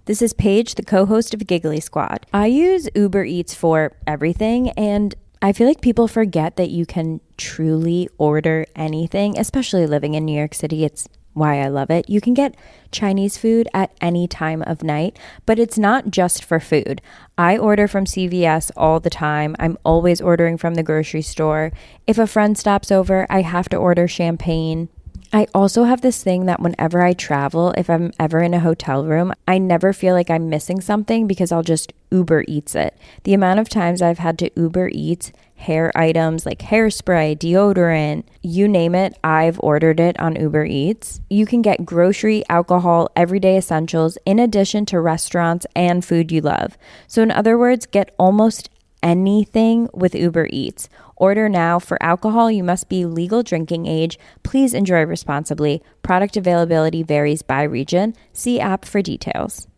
This is Paige, the co-host of Giggly Squad. I use Uber Eats for everything, and I feel like people forget that you can truly order anything, especially living in New York City. It's why I love it. You can get Chinese food at any time of night, but it's not just for food. I order from CVS all the time. I'm always ordering from the grocery store. If a friend stops over, I have to order champagne. I also have this thing that whenever I travel, if I'm ever in a hotel room, I never feel like I'm missing something because I'll just Uber Eats it. The amount of times I've had to Uber Eats hair items like hairspray, deodorant, you name it, I've ordered it on Uber Eats. You can get grocery, alcohol, everyday essentials in addition to restaurants and food you love. So in other words, get almost anything with Uber Eats. Order now. For alcohol, you must be legal drinking age. Please enjoy responsibly. Product availability varies by region. See app for details.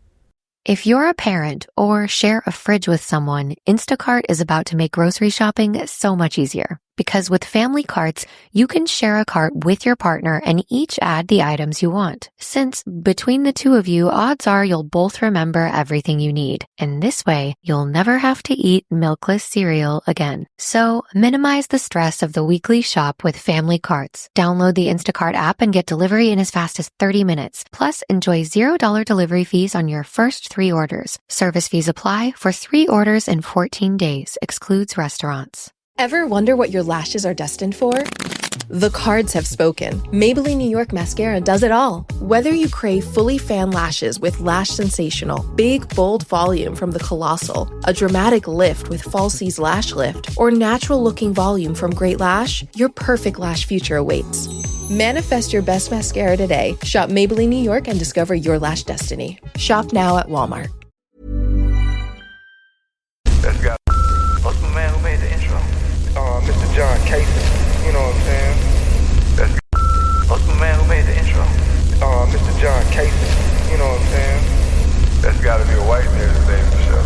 If you're a parent or share a fridge with someone, Instacart is about to make grocery shopping so much easier. Because with family carts, you can share a cart with your partner and each add the items you want. Since between the two of you, odds are you'll both remember everything you need. And this way, you'll never have to eat milkless cereal again. So minimize the stress of the weekly shop with family carts. Download the Instacart app and get delivery in as fast as 30 minutes. Plus, enjoy $0 delivery fees on your first 3 orders. Service fees apply for 3 orders in 14 days. Excludes restaurants. Ever wonder what your lashes are destined for? The cards have spoken. Maybelline New York Mascara does it all. Whether you crave fully fan lashes with Lash Sensational, big, bold volume from the Colossal, a dramatic lift with Falsies Lash Lift, or natural-looking volume from Great Lash, your perfect lash future awaits. Manifest your best mascara today. Shop Maybelline New York and discover your lash destiny. Shop now at Walmart. Let's go. What's the man who made the intro? Mr. John Casey, you know what I'm saying? That's what's the man who made the intro? Mr. John Casey, you know what I'm saying? That's gotta be a white man to name the show.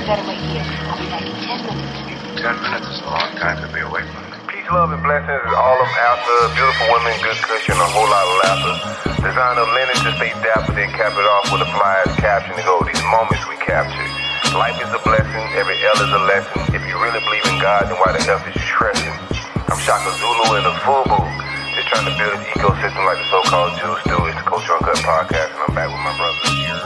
Better wait here. I'll be back in 10 minutes. 10 minutes is a long time to be away from me. Peace, love, and blessings is all I'm after. Beautiful women, good cushion, a whole lot of laughter. Designer linen to stay dapper, then cap it off with a flyer's caption to go. These moments we capture. Life is a blessing, every L is a lesson. If you really believe in God, then why the hell is you stressing? I'm Shaka Zulu in the full boo. Just trying to build an ecosystem like the so-called Jews do. It's the Culture Uncut podcast, and I'm back with my brothers here.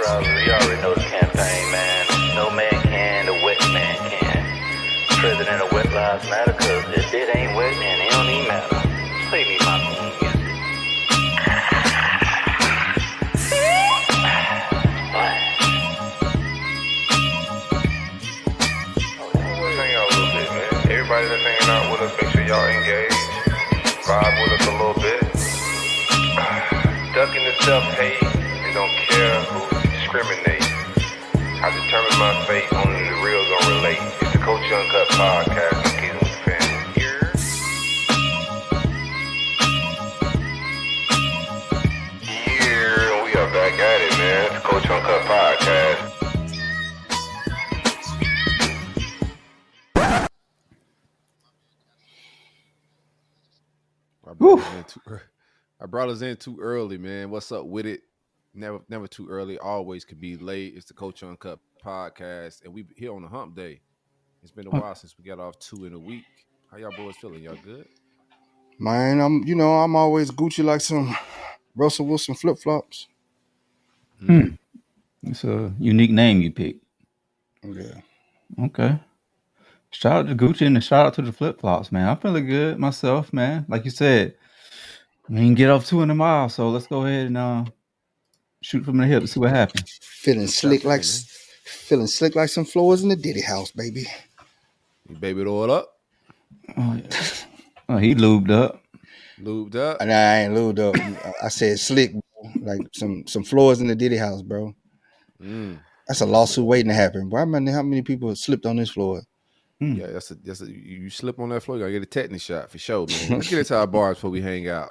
You already know the campaign, man. No man can, the wet man can. President of Wet Lives Matter, cause if it ain't wet, then it don't even matter. Play me my cool music. Hang out a little bit, man. Everybody that's hanging out with us, make sure y'all engage. Vibe with us a little bit. Ducking the self-hate and don't care who discriminate. I determine my fate, only the real gonna relate. It's the Culture Uncut podcast. I'm keeping with the family here. Yeah, we are back at it, man. It's the Culture Uncut podcast. I brought us in too early, man. What's up with it? Never too early. Always could be late. It's the Culture Uncut podcast, and we here on the hump day. It's been a while since we got off 2 in a week. How y'all boys feeling? Y'all good? Man, I'm always Gucci like some Russell Wilson flip flops. It's a unique name you picked. Yeah. Okay. Shout out to Gucci and shout out to the flip flops, man. I'm feeling good myself, man. Like you said, we can get off 2 in a mile, so let's go ahead and shoot from the hip to see what happens. Feeling slick like some floors in the Diddy house, baby. You baby it all up? Oh, yeah. Oh, he lubed up. Lubed up? And I ain't lubed up. I said slick, bro. Like some floors in the Diddy house, bro. That's a lawsuit waiting to happen. Bro, I mean, how many people slipped on this floor? Yeah, that's a you slip on that floor, you gotta get a tetanus shot for sure, man. Let's get into our bars before we hang out.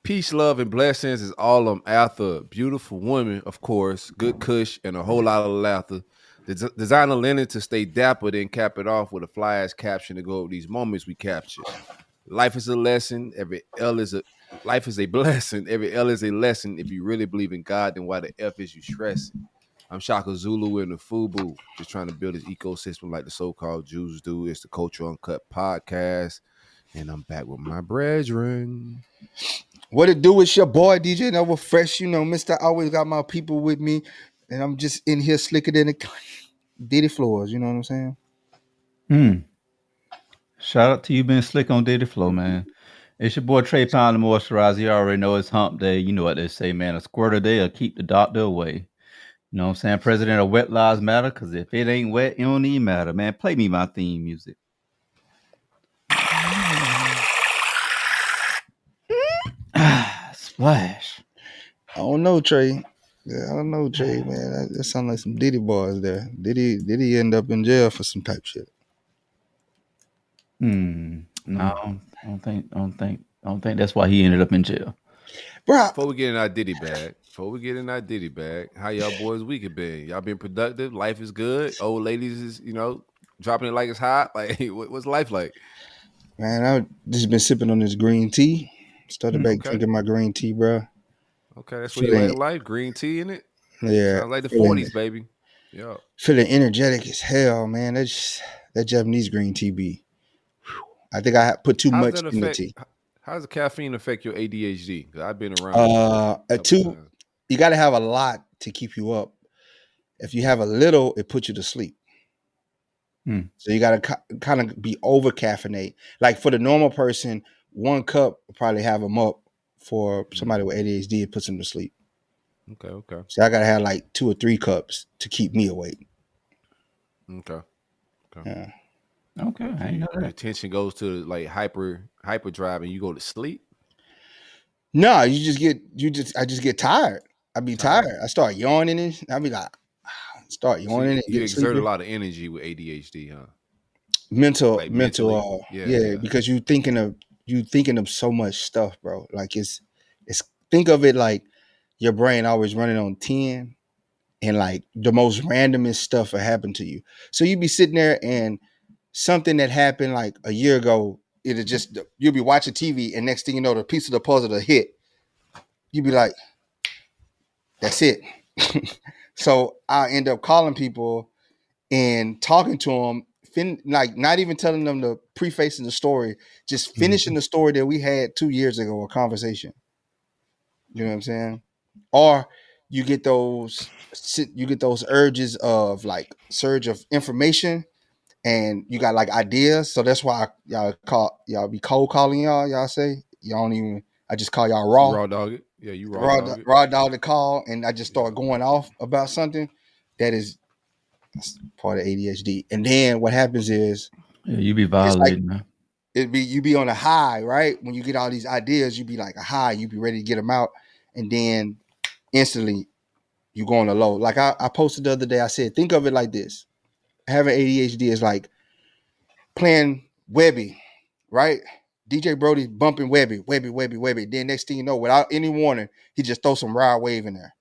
Peace, love, and blessings is all I'm after. Beautiful woman, of course, good kush, and a whole lot of laughter. Designer linen to stay dapper, then cap it off with a fly ass caption to go over these moments we capture. Life is a lesson. Every L is a life is a blessing. Every L is a lesson. If you really believe in God, then why the F is you stressing? I'm Shaka Zulu in the FUBU, just trying to build this ecosystem like the so-called Jews do. It's the Culture Uncut podcast, and I'm back with my brethren. What it do? It's your boy DJ Nova Fresh. You know, Mister always got my people with me, and I'm just in here slicker than the Diddy floors. You know what I'm saying? Shout out to you being slick on Diddy Flow, man. It's your boy Trey Pound, the moisturizer. You already know it's hump day. You know what they say, man. A squirt a day will keep the doctor away. You know what I'm saying? President of Wet Lives Matter, because if it ain't wet, it don't even matter, man. Play me my theme music. Splash. I don't know, Trey. Yeah, I don't know, Trey, man. That sounds like some Diddy bars there. Diddy end up in jail for some type shit. No, I don't think that's why he ended up in jail. Bro, Before we get in our Diddy bag, how y'all boys' week have been? Y'all been productive? Life is good. Old ladies is dropping it like it's hot. Like what's life like? man, I've just been sipping on this green tea. Started back drinking my green tea, bro. Okay, that's where you at life. Green tea in it. Yeah, sounds like the 40s, baby. Yeah, feeling energetic as hell, man. That Japanese green tea be. I think I put too much in the tea. How does the caffeine affect your ADHD? Because I've been around. You got to have a lot to keep you up. If you have a little, it puts you to sleep. So you got to kind of be over caffeinate. Like for the normal person, 1 cup will probably have them up. For somebody with ADHD, it puts them to sleep. Okay. So I got to have like 2 or 3 cups to keep me awake. Okay. Yeah. Okay. I know that. Your attention goes to like hyper drive and you go to sleep. No, I just get tired. I be tired. I start yawning and I be like, start yawning. So you exert a lot of energy with ADHD, huh? Mental, like mentally. Yeah, because you thinking of so much stuff, bro. Like it's think of it like your brain always running on 10 and like the most randomest stuff will happen to you. So you be sitting there and something that happened like a year ago, you'll be watching TV and next thing you know, the piece of the puzzle to hit. You be like, that's it. So I end up calling people and talking to them, like not even telling them the prefacing the story, just finishing the story that we had 2 years ago, a conversation. You know what I'm saying? Or you get those urges of like surge of information and you got like ideas. So that's why y'all be cold calling y'all say y'all don't even, I just call y'all raw. Raw dog it. Yeah, you dog it. Raw dog the call and I just start going off about something that's part of ADHD. And then what happens is you be violating, man. You be on a high, right? When you get all these ideas, you be like a high, you be ready to get them out. And then instantly you go on a low. Like I posted the other day, I said, think of it like this. Having ADHD is like playing Webby, right? DJ Brody bumping Webby. Then next thing you know, without any warning, he just throws some Ride Wave in there.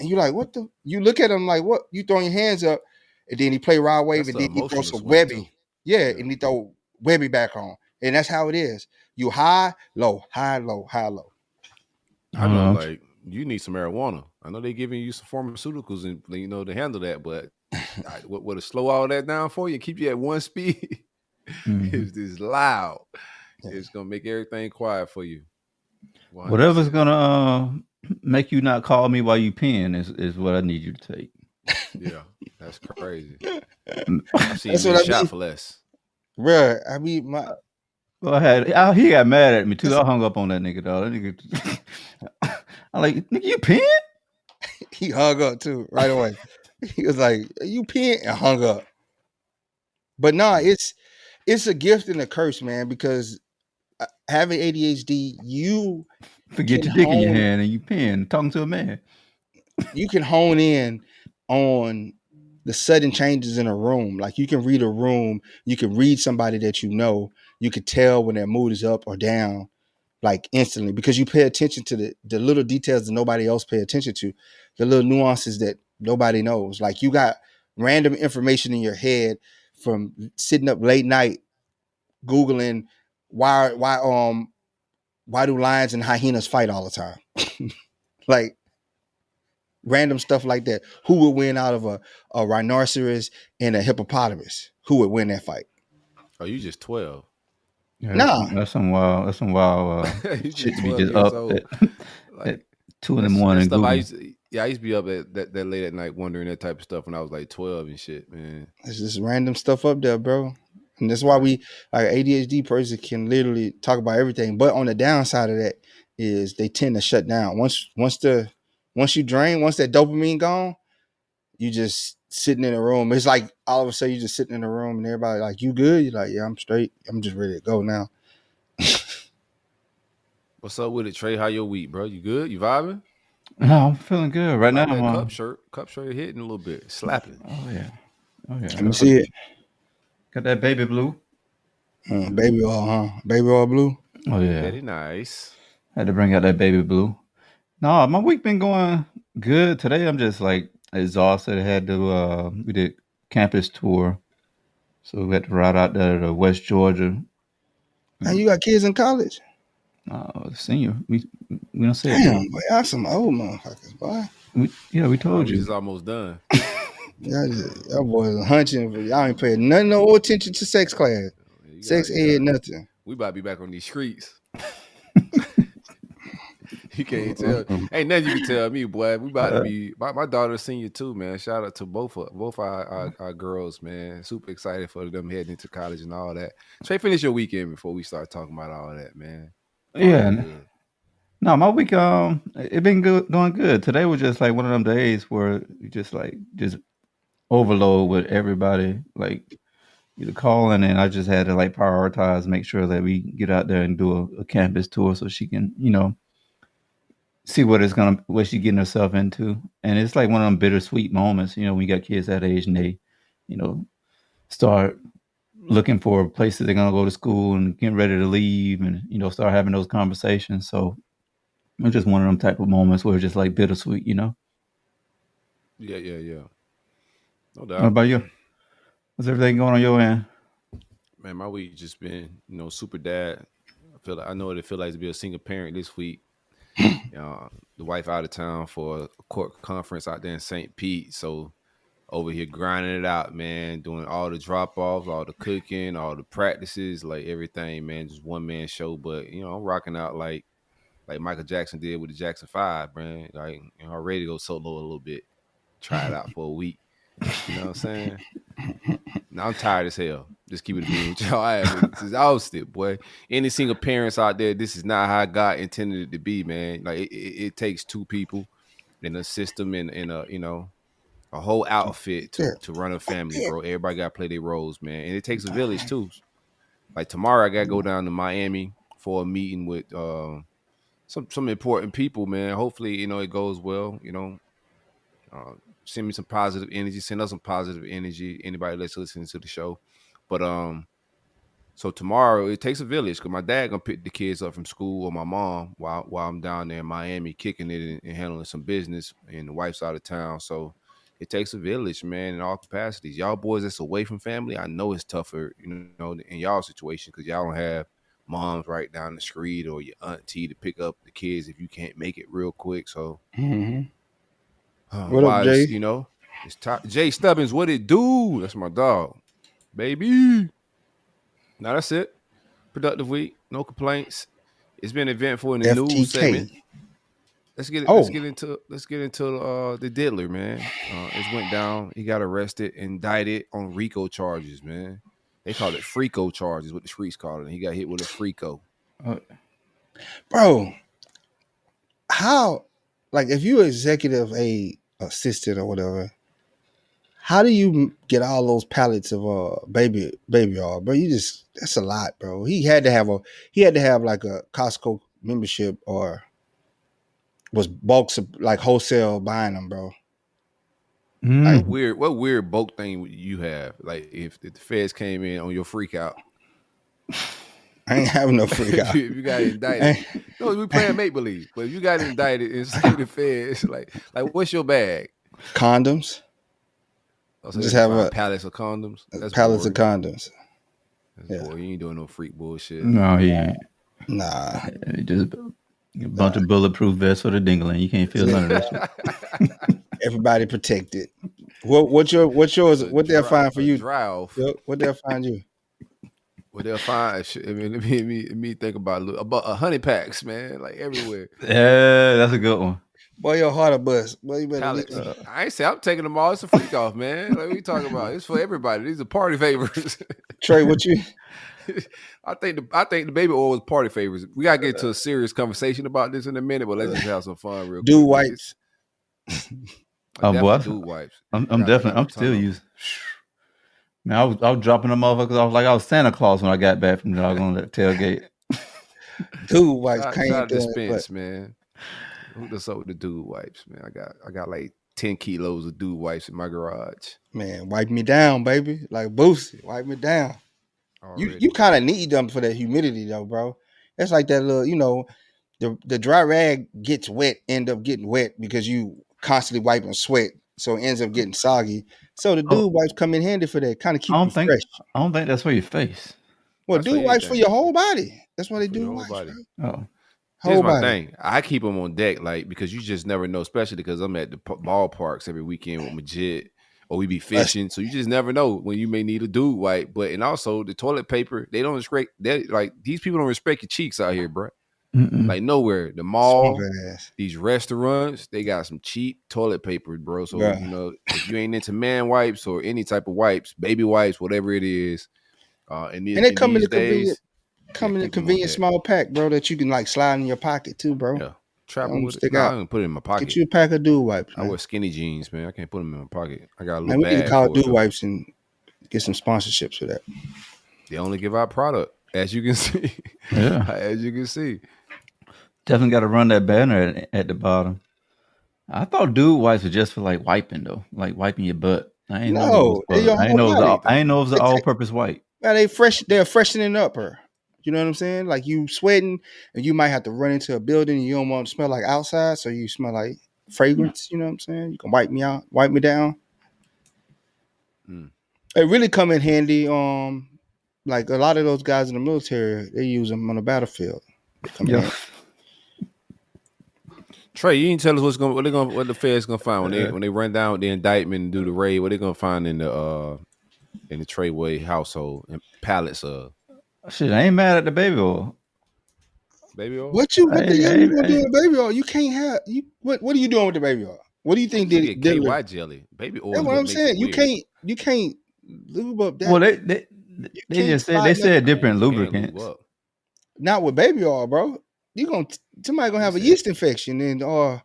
And you're like, what the? You look at him like, what? You throwing your hands up, and then he play Ride Wave, and then he throws some Webby. Yeah, and he throw Webby back on. And that's how it is. You high, low, high, low, high, low. I know, like, you need some marijuana. I know they're giving you some pharmaceuticals and to handle that, but what to slow all that down for you, keep you at one speed. It's just loud. It's gonna make everything quiet for you. 100%. Whatever's gonna make you not call me while you pen is what I need you to take. Yeah, that's crazy. I've seen you shot for less. Bruh, I mean, Go ahead. He got mad at me too. I hung up on that nigga, dog. That nigga, I'm like, nigga, you pen? He hung up too right away. He was like, you pen, and hung up. But no, it's a gift and a curse, man, because having ADHD, you forget your dick in your hand and you pen talking to a man. You can hone in on the sudden changes in a room. Like you can read a room, you can read somebody that you know, you could tell when their mood is up or down, like instantly, because you pay attention to the little details that nobody else pay attention to, the little nuances that nobody knows. Like you got random information in your head from sitting up late night Googling why do lions and hyenas fight all the time? Like random stuff like that. Who would win out of a rhinoceros and a hippopotamus? Who would win that fight? Oh, you just 12. Yeah, Nah. that's some wild. That's some wild You shit just to be 12 just years up old. at Like 2 in the that's morning stuff I googling. used to, yeah, I used to be up at that late at night wondering that type of stuff when I was like 12 and shit, man. It's just random stuff up there, bro. And that's why we like ADHD person can literally talk about everything. But on the downside of that is they tend to shut down. Once you drain, once that dopamine gone, you just sitting in a room. It's like all of a sudden you just sitting in a room and everybody like, you good? You're like, yeah, I'm straight. I'm just ready to go now. What's up with it, Trey? How your week, bro? You good? You vibing? No, I'm feeling good I right now. like that cup shirt. Cup shirt hitting a little bit, slapping. Oh yeah, oh yeah. Let me see it. Got that baby blue. Baby oil, huh? Baby oil blue. Oh yeah, Very nice. had to bring out that baby blue. No, my week been going good. Today I'm just like exhausted. I had to we did campus tour, so we had to ride out there to West Georgia. And you got kids in college? Senior, we don't say it. Damn, boy, y'all some old motherfuckers, boy. We told We you. just almost done. Y'all boys are hunching, but y'all ain't paying no attention to sex class. Sex ed, nothing. We about to be back on these streets. You can't tell. Ain't nothing you can tell me, boy. We about to be. My daughter's senior too, man. Shout out to both our girls, man. Super excited for them heading into college and all that. Trey, finish your weekend before we start talking about all that, man. Yeah. No, my week it been good, going good. Today was just like one of them days where you just overload with everybody, like either calling, and I just had to like prioritize, make sure that we get out there and do a campus tour so she can, see what she's getting herself into. And it's like one of them bittersweet moments, when you got kids that age and they, start looking for places they're gonna go to school and getting ready to leave and start having those conversations. So it's just one of them type of moments where it's just like bittersweet, Yeah. No doubt. What about you? What's everything going on your end? Man, my week just been, super dad. I know what it feels like to be a single parent this week. The wife out of town for a court conference out there in St. Pete. So over here grinding it out, man, doing all the drop-offs, all the cooking, all the practices, like everything, man, just one man show. But, I'm rocking out like Michael Jackson did with the Jackson 5, man. Like, I'm ready to go solo a little bit. Try it out for a week. You know what I'm saying? Now I'm tired as hell. Just keep it being with y'all. I am exhausted, boy. Any single parents out there, this is not how God intended it to be, man. Like it takes two people in a system and a whole outfit to run a family, bro. Everybody got to play their roles, man. And it takes a village too. Like tomorrow, I got to go down to Miami for a meeting with some important people, man. Hopefully, it goes well. Send me some positive energy. Send us some positive energy. Anybody that's listening to the show. But so tomorrow it takes a village because my dad gonna pick the kids up from school or my mom while I'm down there in Miami kicking it and handling some business, and the wife's out of town. So it takes a village, man, in all capacities. Y'all boys that's away from family, I know it's tougher, in y'all situation because y'all don't have moms right down the street or your auntie to pick up the kids if you can't make it real quick. So. What up, Jay? It's Jay Stubbins. What it do? That's my dog, baby. Now that's it. Productive week. No complaints. It's been eventful in the news segment. Let's get into the diddler, man. It went down. He got arrested, indicted on RICO charges, man. They call it Frico charges, what the streets call it. He got hit with a Frico. Bro, how? Like, if you're executive assistant or whatever, how do you get all those pallets of baby oil, bro? That's a lot, bro. He had to have like a Costco membership or was bulk like wholesale buying them, bro. What weird bulk thing you have? Like if the feds came in on your freak out. I ain't having no freak out. If you got indicted. No, we playing make believe. But if you got indicted and say the feds, like what's your bag? Condoms. So just have a pallets of condoms. That's pallets of condoms. Yeah. Boy, you ain't doing no freak bullshit. No, he ain't. Nah. Just a bunch of bulletproof vests for the dingling. You can't feel none of that shit. Everybody protected. What's yours? What they'll find for you? Dry off. What they'll find you? What they'll find? I mean, me think about 100 packs, man, like everywhere. Yeah, that's a good one. Boy, your heart a bust. Boy, you better. I ain't say I'm taking them all. It's a freak off, man. Like what you talking about? It's for everybody. These are party favors. Trey, what you? I think the baby oil was party favors. We gotta get to a serious conversation about this in a minute, but let's just have some fun real quick. Dude wipes. Dude wipes. I'm still using. Man, I was dropping them motherfuckers off like I was Santa Claus when I got back from on that tailgate. Dude wipes can't dispense, man. Hook us up with the dude wipes, man. I got like 10 kilos of dude wipes in my garage. Man, wipe me down, baby. Like Boosie, wipe me down. You kind of need them for that humidity though, bro. That's like that little, the dry rag gets wet, end up getting wet because you constantly wiping sweat, so it ends up getting soggy. So the dude wipes come in handy for that, kind of keep you fresh. I don't think that's for your face. Well, dude wipes for your whole body. That's why they do wipes. Body. Oh. Here's my thing. I keep them on deck, like, because you just never know, especially because I'm at the ballparks every weekend with Majid, or we be fishing. So you just never know when you may need a dude wipe. And also the toilet paper, they don't respect that. Like, these people don't respect your cheeks out here, bro. Like nowhere. The mall, these restaurants, they got some cheap toilet paper, bro. So if you ain't into man wipes or any type of wipes, baby wipes, whatever it is, and they come in a convenient small pack, bro, that you can like slide in your pocket too, bro. Yeah, travel with it. I can put it in my pocket. Get you a pack of dude wipes. Man. I wear skinny jeans, man. I can't put them in my pocket. I got a little man, we bag. need to call dude wipes and get some sponsorships for that. They only give out product, as you can see. Yeah, as you can see. Definitely got to run that banner at the bottom. I thought dude wipes were just for like wiping though, like wiping your butt. I ain't know it was an all-purpose wipe. Yeah, they're freshening up her. You know what I'm saying? Like you sweating and you might have to run into a building and you don't want to smell like outside, so you smell like fragrance. You know what I'm saying? You can wipe me down. It really come in handy. Like a lot of those guys in the military, they use them on the battlefield. Trey, you didn't tell us what the feds gonna find when they run down the indictment and do the raid. What they gonna find in the Treyway household and pallets of? Shit, I ain't mad at the baby oil. Baby oil? What the hell you gonna do with baby oil? You can't have What are you doing with the baby oil? What do you think did KY jelly? Baby oil. That's what I'm saying. You can't lube up that. Well, they said different lubricants. Not with baby oil, bro. Somebody gonna have a yeast infection or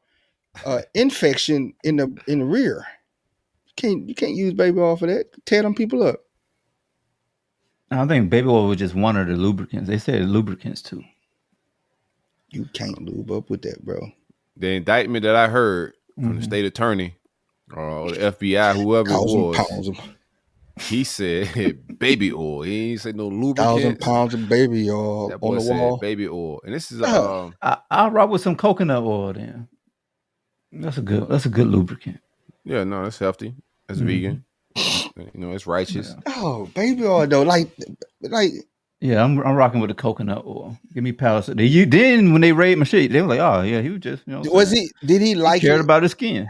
infection in the rear. You can't use baby oil for that. Tear them people up. I think baby oil was just one of the lubricants. They said lubricants too. You can't lube up with that, bro. The indictment that I heard from the state attorney or the FBI, whoever it was, he said baby oil. He ain't say no lubricant. 1,000 pounds of baby oil that boy on the said wall. Baby oil, and this is I'll rock with some coconut oil. Then that's a good lubricant. Yeah, no, it's healthy. It's vegan. It's righteous. Oh, baby oil though, like. Yeah, I'm rocking with the coconut oil. Give me pallets. Then when they raid my shit, they were like, oh yeah, he was just Did he like cared about his skin?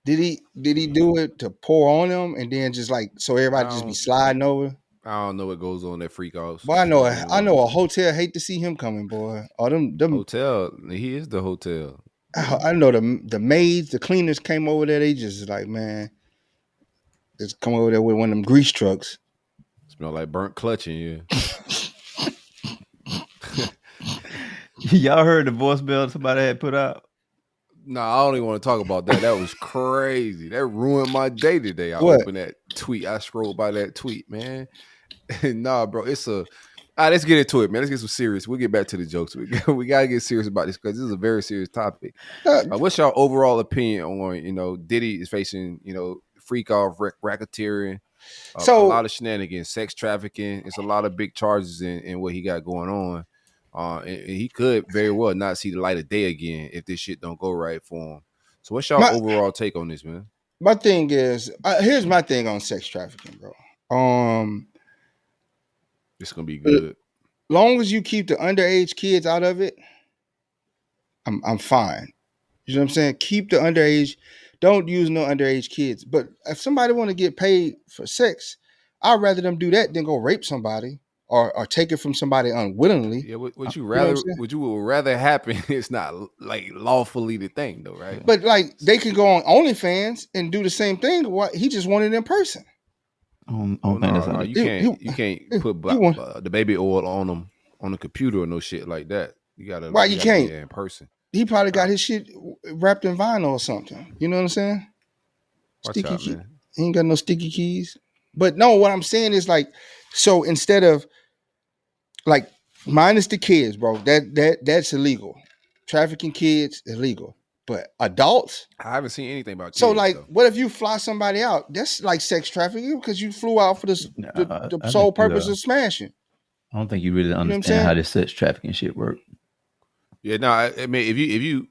Did he do it to pour on them and then just like so everybody just be sliding over? I don't know what goes on that freak offs. Boy, I know a hotel hate to see him coming, boy. Or them hotel. He is the hotel. I know the maids, the cleaners came over there. They just like, man, just come over there with one of them grease trucks. Smell like burnt clutch in here. Y'all heard the voicemail somebody had put out? No, I don't even want to talk about that. That was crazy. That ruined my day today. Opened that tweet. I scrolled by that tweet, man. Nah, bro, it's a All right, let's get into it, man. Let's get some serious. We'll get back to the jokes. We gotta get serious about this because this is a very serious topic. Uh, What's your overall opinion on Diddy is facing freak off racketeering, a lot so of shenanigans, sex trafficking. It's a lot of big charges in what he got going on. And he could very well not see the light of day again if this shit don't go right for him. So what's your my overall take on this, man? my thing is here's my thing on sex trafficking, bro. It's gonna be good. Long as you keep the underage kids out of it, I'm fine. You know what I'm saying? Keep the underage. Don't use no underage kids. But if somebody want to get paid for sex, I'd rather them do that than go rape somebody or take it from somebody unwillingly. Yeah, what you You know what I'm rather saying? what you would rather happen is not like lawfully the thing though, right? But like they can go on OnlyFans and do the same thing. What he just wanted in person. I don't Oh think that's no, how they. you He, can't put he want, the baby oil on them on the computer or no shit like that. why You you gotta be can't? there in person. He probably got Uh, his shit wrapped in vinyl or something. You know what I'm saying? Watch Sticky out, key. man. He ain't got no sticky keys. But no, what I'm saying is like, so instead of like minus the kids, bro, that's illegal. Trafficking kids illegal. But adults, I haven't seen anything about so kids like, though. what if you fly somebody out? That's like sex trafficking because you flew out for the I sole think you. purpose of smashing. I don't think you really You know what I'm understand how saying? this sex trafficking shit work. Yeah, no, I mean if you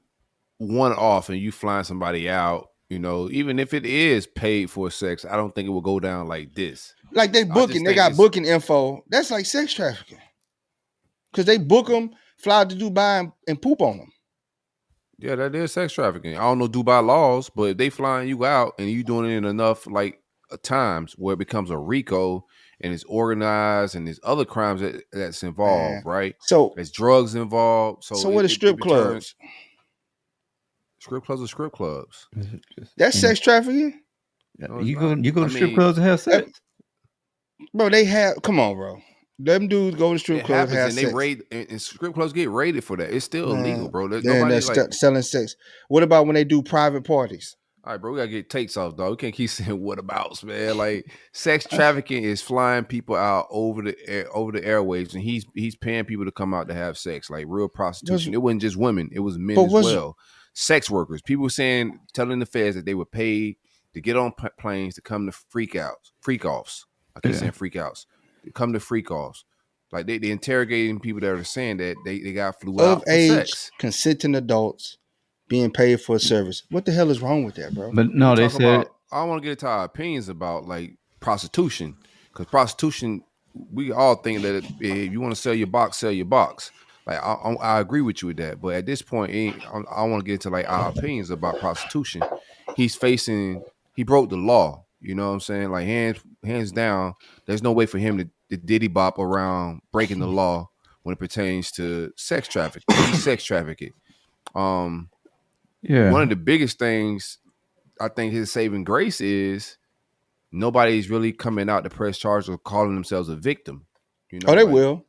one off and you flying somebody out, even if it is paid for sex, I don't think it will go down like this. Like they I just booking, they think got it's booking info. That's like sex trafficking because they book them, fly to Dubai and poop on them. yeah, that is sex trafficking. I don't know Dubai laws, but if they flying you out and you doing it in enough times where it becomes a RICO and it's organized and there's other crimes that's involved, Man. right? So There's drugs involved, so what is it strip returns clubs? strip clubs are strip clubs. That's sex trafficking, No, it's You not. go I to strip mean, clubs and have sex. bro. They have come on, bro. Them dudes go to strip it clubs happens, have and they sex. raid, and strip clubs get raided for that. It's still illegal, Man, bro. There's then they're nobody like, selling sex. What about when they do private parties? all right, bro. We gotta get takes off, dog. We can't keep saying what abouts, man. Like sex trafficking is flying people out over the airwaves, and he's paying people to come out to have sex, like real Was prostitution. It wasn't just women; it was men but as was well. Sex workers. People telling the feds that they were paid to get on planes to come to freak offs. I keep saying freak outs. To come to freak offs. Like they interrogating people that are saying that they got flew of out for age sex. consenting adults being paid for a service? What the hell is wrong with that, bro? But We no, they talk said about. I don't want to get into our opinions about like prostitution because prostitution. We all think that if you want to sell your box, sell your box. Like I agree with you with that, but at this point, I want to get into like our opinions about prostitution. He's facing. He broke the law. You know what I'm saying? Like hands down. There's no way for him to diddy bop around breaking the law when it pertains to sex trafficking. He's sex trafficking. Um, yeah. One of the biggest things I think his saving grace is nobody's really coming out to press charges or calling themselves a victim. Oh, they Like will.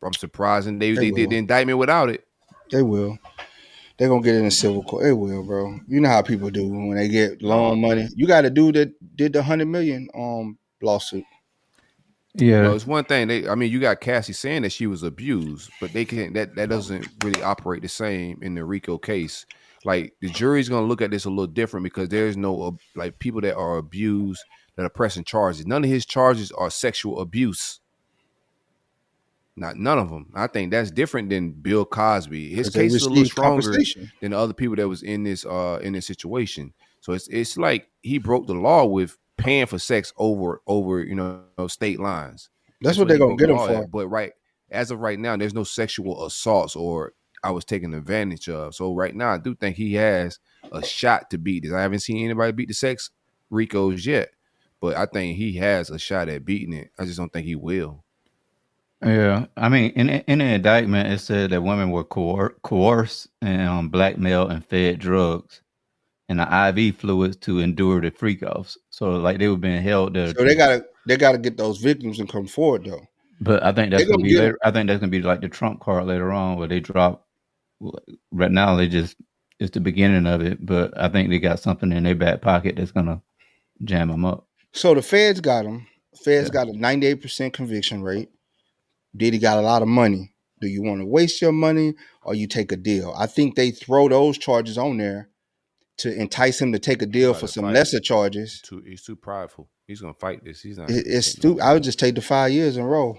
I'm surprised They they did will. the indictment without it. They will. They're gonna get it in civil court. They will, bro. You know how people do when they get loan No, money. You got a dude that did the 100 million lawsuit. well, Yeah. it's one thing. You got Cassie saying that she was abused, but they can't. That doesn't really operate the same in the RICO case. Like the jury's gonna look at this a little different because there's no like people that are abused that are pressing charges. None of his charges are sexual abuse. Not none of them. I think that's different than Bill Cosby. His Because they case is a little received stronger compensation. than the other people that was in this situation. So it's like he broke the law with paying for sex over state lines. That's That's what what they're he gonna broke the get them law for. at. But as of right now, there's no sexual assaults or I was taken advantage of. So right now, I do think he has a shot to beat this. I haven't seen anybody beat the sex Ricos yet, but I think he has a shot at beating it. I just don't think he will. Yeah, I mean, in the indictment, it said that women were coerced and blackmailed and fed drugs and the IV fluids to endure the freak offs. So, like, they were being held there. So they gotta get those victims and come forward though. But I think that's They're gonna gonna be get them. later. I think that's gonna be like the Trump card later on, where they drop. Right now, it's the beginning of it, but I think they got something in their back pocket that's gonna jam them up. So the feds got them. Feds got a 98% conviction rate. Diddy got a lot of money. Do you want to waste your money or you take a deal? I think they throw those charges on there to entice him to take a deal for some lesser charges. He's too prideful. He's gonna fight this. He's not. It's stupid. I would just take the 5 years and roll.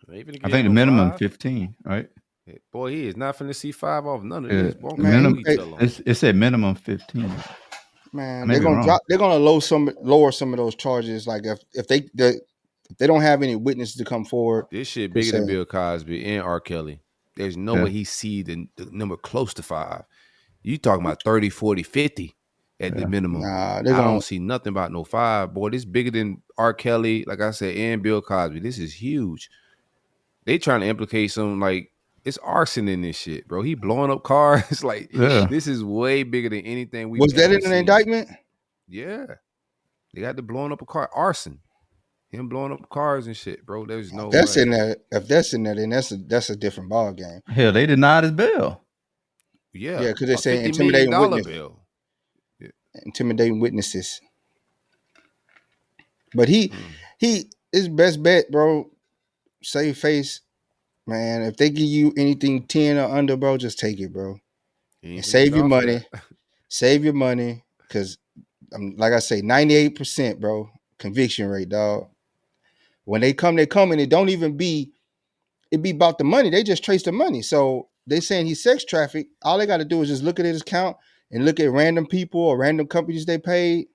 I think the minimum 15, right? Boy, he is not finna see 5 off none of Yeah, this. the minimum. It said minimum 15. Man, they're gonna drop. They're gonna lower some of those charges. Like if they don't have any witnesses to come forward. This shit bigger than Bill Cosby and R. Kelly. There's no way he see the number close to 5. You talking about 30, 40, 50 at the minimum. Nah, I don't see nothing about no 5. Boy, this bigger than R. Kelly, like I said, and Bill Cosby. This is huge. They trying to implicate some like it's arson in this shit, bro. He blowing up cars. Like this is way bigger than anything we was that in an indictment? Yeah. They got the blowing up a car. Arson. Him blowing up cars and shit, bro. There's no way. In there. If that's in there, then that's a different ball game. Hell, they denied his bail. Yeah, because they say intimidating witnesses. Bill. Yeah. Intimidating witnesses. But he his best bet, bro. Save face, man. If they give you anything 10 or under, bro, just take it, bro. And save your money. Save your money, because like I say, 98%, bro, conviction rate, dog. When they come, and it don't even be. It be about the money. They just trace the money. So they saying he's sex trafficked. All they got to do is just look at his account and look at random people or random companies they paid,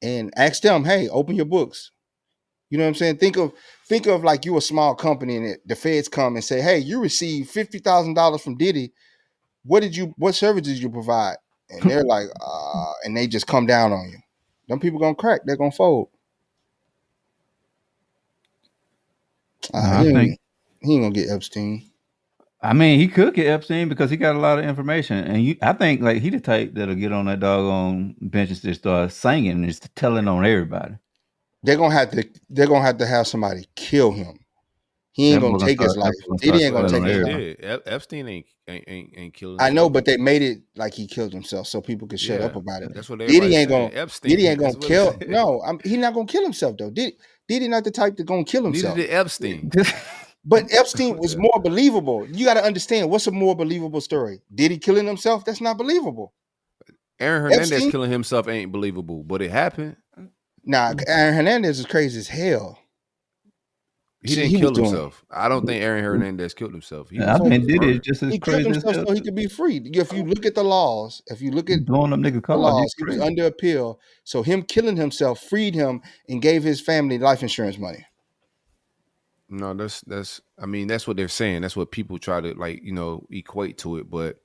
and ask them, "Hey, open your books." You know what I'm saying? Think of like you a small company and the feds come and say, "Hey, you received $50,000 from Diddy. What service did you provide?" And they're like, and they just come down on you. Them people gonna crack. They're gonna fold. He ain't gonna get Epstein. I mean, he could get Epstein because he got a lot of information, and I think like he the type that'll get on that doggone bench and just start singing and just telling on everybody. They're gonna have to have somebody kill him. He ain't gonna take his life. Diddy ain't gonna take his life. Epstein ain't killing. I know, but they made it like he killed himself so people could shut up about it. That's what Diddy ain't gonna. Epstein. Diddy ain't gonna kill. No, he's not gonna kill himself though. Diddy not the type to gonna kill himself. Neither did Epstein. But Epstein was more believable. You got to understand what's a more believable story. Diddy killing himself? That's not believable. Aaron Hernandez killing himself ain't believable, but it happened. Nah, Aaron Hernandez is crazy as hell. He didn't kill himself. I don't think Aaron Hernandez killed himself. I mean, Diddy just as crazy killed himself so he could be free. If you look at the laws, blowing up nigga cars, laws, he was under appeal. So him killing himself freed him and gave his family life insurance money. No, that's I mean, that's what they're saying. That's what people try to equate to it. But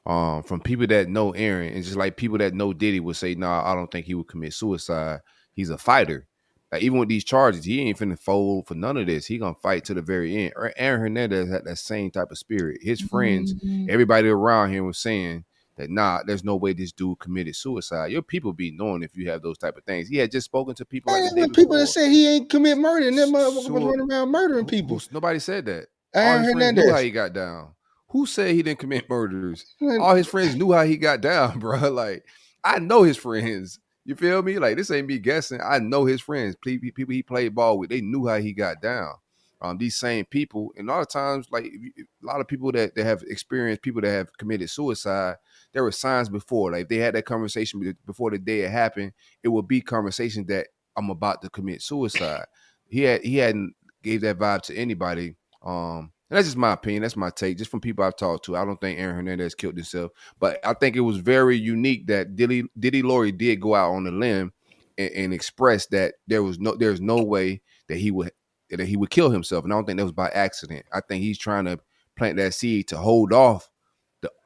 from people that know Aaron, and just like people that know Diddy would say, nah, I don't think he would commit suicide. He's a fighter. Like, even with these charges, he ain't finna fold for none of this. He gonna fight to the very end. Aaron Hernandez had that same type of spirit. His friends, everybody around him was saying that, nah, there's no way this dude committed suicide. Your people be knowing if you have those type of things. He had just spoken to people like the day people that say he ain't commit murder, and them motherfuckers was running around murdering people. Nobody said that. Aaron All his Hernandez friends knew how he got down. Who said he didn't commit murders? All his friends knew how he got down, bro. Like, I know his friends. You feel me? Like, this ain't me guessing. I know his friends, people he played ball with. They knew how he got down. These same people, and a lot of times, like a lot of people that have experienced people that have committed suicide, there were signs before. Like, they had that conversation before the day it happened. It would be conversation that I'm about to commit suicide. He hadn't gave that vibe to anybody. And that's just my opinion. That's my take. Just from people I've talked to, I don't think Aaron Hernandez killed himself. But I think it was very unique that Diddy Laurie did go out on the limb and express that there's no way that he would kill himself. And I don't think that was by accident. I think he's trying to plant that seed to hold off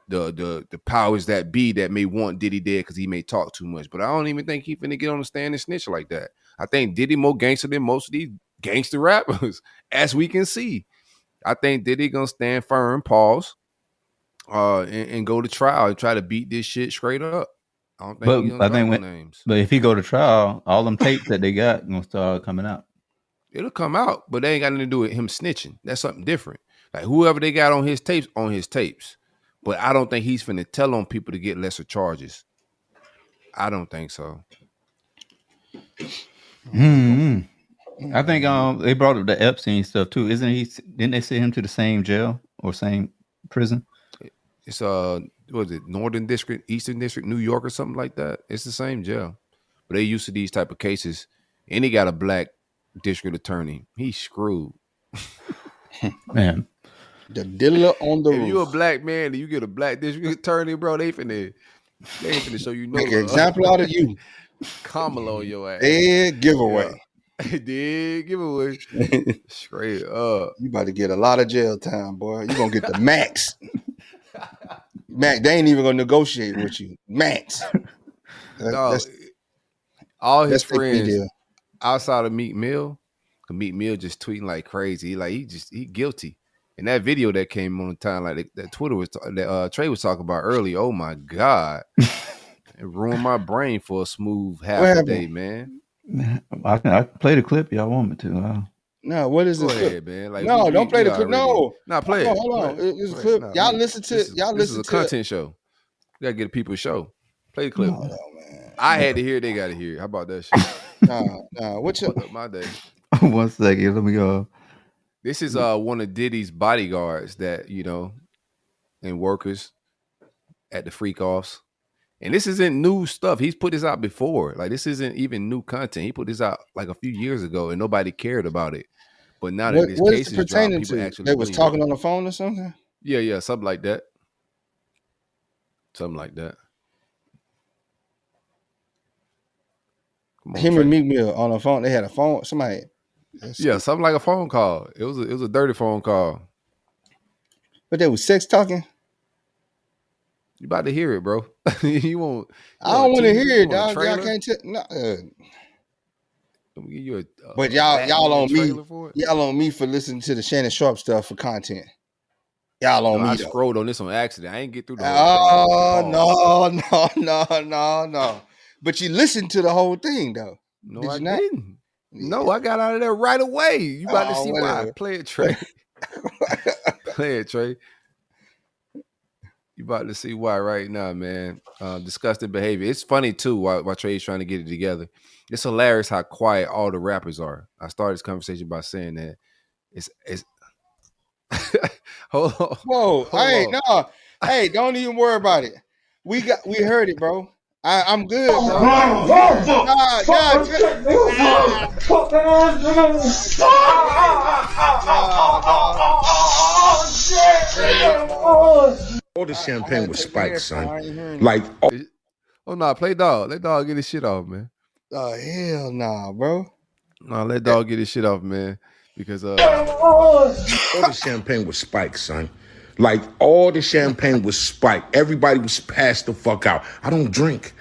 the powers that be that may want Diddy dead because he may talk too much. But I don't even think he's finna get on the stand and snitch like that. I think Diddy more gangster than most of these gangster rappers, as we can see. I think Diddy gonna stand firm, pause, and go to trial and try to beat this shit straight up. I don't think he's gonna drop names. But if he go to trial, all them tapes that they got gonna start coming out. It'll come out, but they ain't got nothing to do with him snitching. That's something different. Like, whoever they got on his tapes. But I don't think he's finna tell on people to get lesser charges. I don't think so. Mm-hmm. I think they brought up the Epstein stuff too. Didn't they send him to the same jail or same prison? It's what is it, Northern District, Eastern District, New York, or something like that. It's the same jail, but they used to these type of cases, and he got a black district attorney. He's screwed. Man, The dealer on the If roof. you a black man and you get a black district attorney, bro, they ain't finna show you no Make an love. example out of you. Kamala on your ass. Dead giveaway. Did giveaway. Straight up. You about to get a lot of jail time, boy. You gonna get the max. Max, they ain't even gonna negotiate with you. Max. Dog, all his that's the key friends deal. outside of Meek Mill just tweeting like crazy. He guilty. And that video that came on the time, like that Twitter was that Trey was talking about earlier. Oh my God. It ruined my brain for a smooth half a day, man. I can play the clip y'all want me to. No, what is Go this ahead, clip? man. Like, No, don't play the clip. No. Play it. Hold on. It's a Play it. clip. Nah, Y'all man. listen to This is a to content show. You gotta get a people's show. Play the clip. No, man. I had to hear it, they gotta hear it. How about that shit? Nah. What's your... Fucked up my day. 1 second. Let me go. This is one of Diddy's bodyguards that, and workers at the freak offs. And this isn't new stuff. He's put this out before. Like, this isn't even new content. He put this out like a few years ago and nobody cared about it. But now that this case is dropped, people actually they was believe talking it. on the phone or something? Yeah, something like that. Something like that. Come on, Him Trey. and Meek Mill on the phone. They had a phone. Somebody. Yeah, something like a phone call. It was a dirty phone call. But they was sex talking. You about to hear it, bro. You won't. I don't want to hear it, dog. Y'all Y'all can't tell. No, Let me give you but y'all on me. For it? Y'all on me for listening to the Shannon Sharp stuff for content. Y'all on me. I though. scrolled on this on accident. I ain't get through the whole thing. No. But you listened to the whole thing though. No, Did I you not? didn't. No, I got out of there right away. You about to see whatever. why. Play it, Trey. Play it, Trey. You about to see why right now, man. Disgusting behavior. It's funny too while Trey's trying to get it together. It's hilarious how quiet all the rappers are. I started this conversation by saying that it's hold on. Whoa, hey, on. no. Hey, don't even worry about it. We heard it, bro. I'm good, bro. All the champagne was spiked, son. Like, Oh no, play dog. Let dog get his shit off, man. Oh hell nah, bro. No, let dog get his shit off, man. Because all the champagne was spiked, son. Like, all the champagne was spiked. Everybody was passed the fuck out. I don't drink,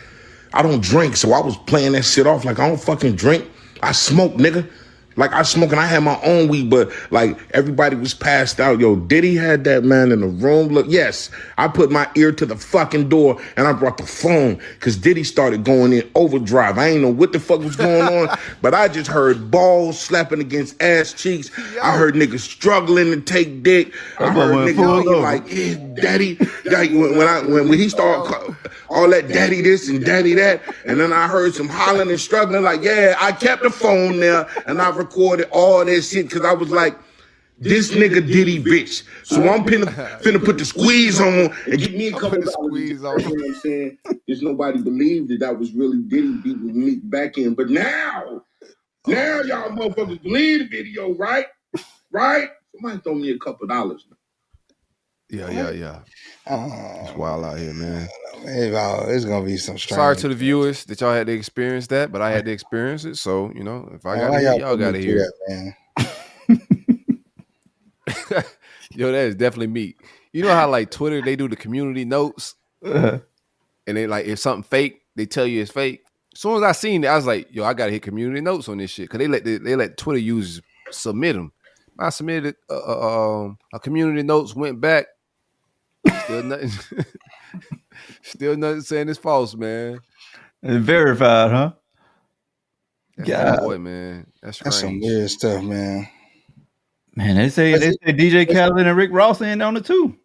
so I was playing that shit off like I don't fucking drink. I smoke, nigga. Like, I smoke and I had my own weed, but like everybody was passed out. Yo, Diddy had that man in the room. Look, yes, I put my ear to the fucking door and I brought the phone because Diddy started going in overdrive. I ain't know what the fuck was going on, but I just heard balls slapping against ass cheeks. I heard niggas struggling to take dick. I heard niggas being like, "Yeah, daddy." Like when he started all that daddy this and daddy that, and then I heard some hollering and struggling. Like, yeah, I kept the phone there and I recorded all that shit because I was like, this nigga Diddy bitch. So I'm finna put the squeeze on and get me a couple of squeeze on. You know what I'm saying? There's nobody believed that was really Diddy beating me back in. But now y'all motherfuckers believe the video, right? Right? Somebody throw me a couple dollars. Yeah. It's wild out here, man. It's gonna be some strange. Sorry to the viewers that y'all had to experience that, but I had to experience it. So, if I got to hear, y'all got to hear it, man. Yo, that is definitely me. You know how like Twitter, they do the community notes, and they like if something fake, they tell you it's fake. As soon as I seen it, I was like, yo, I gotta hit community notes on this shit because they let Twitter users submit them. I submitted a community notes, went back, still nothing, still nothing saying it's false, man. And verified, huh? That's my boy, man. That's some weird stuff, man. Man, they say DJ Khaled and Rick Ross in on it too.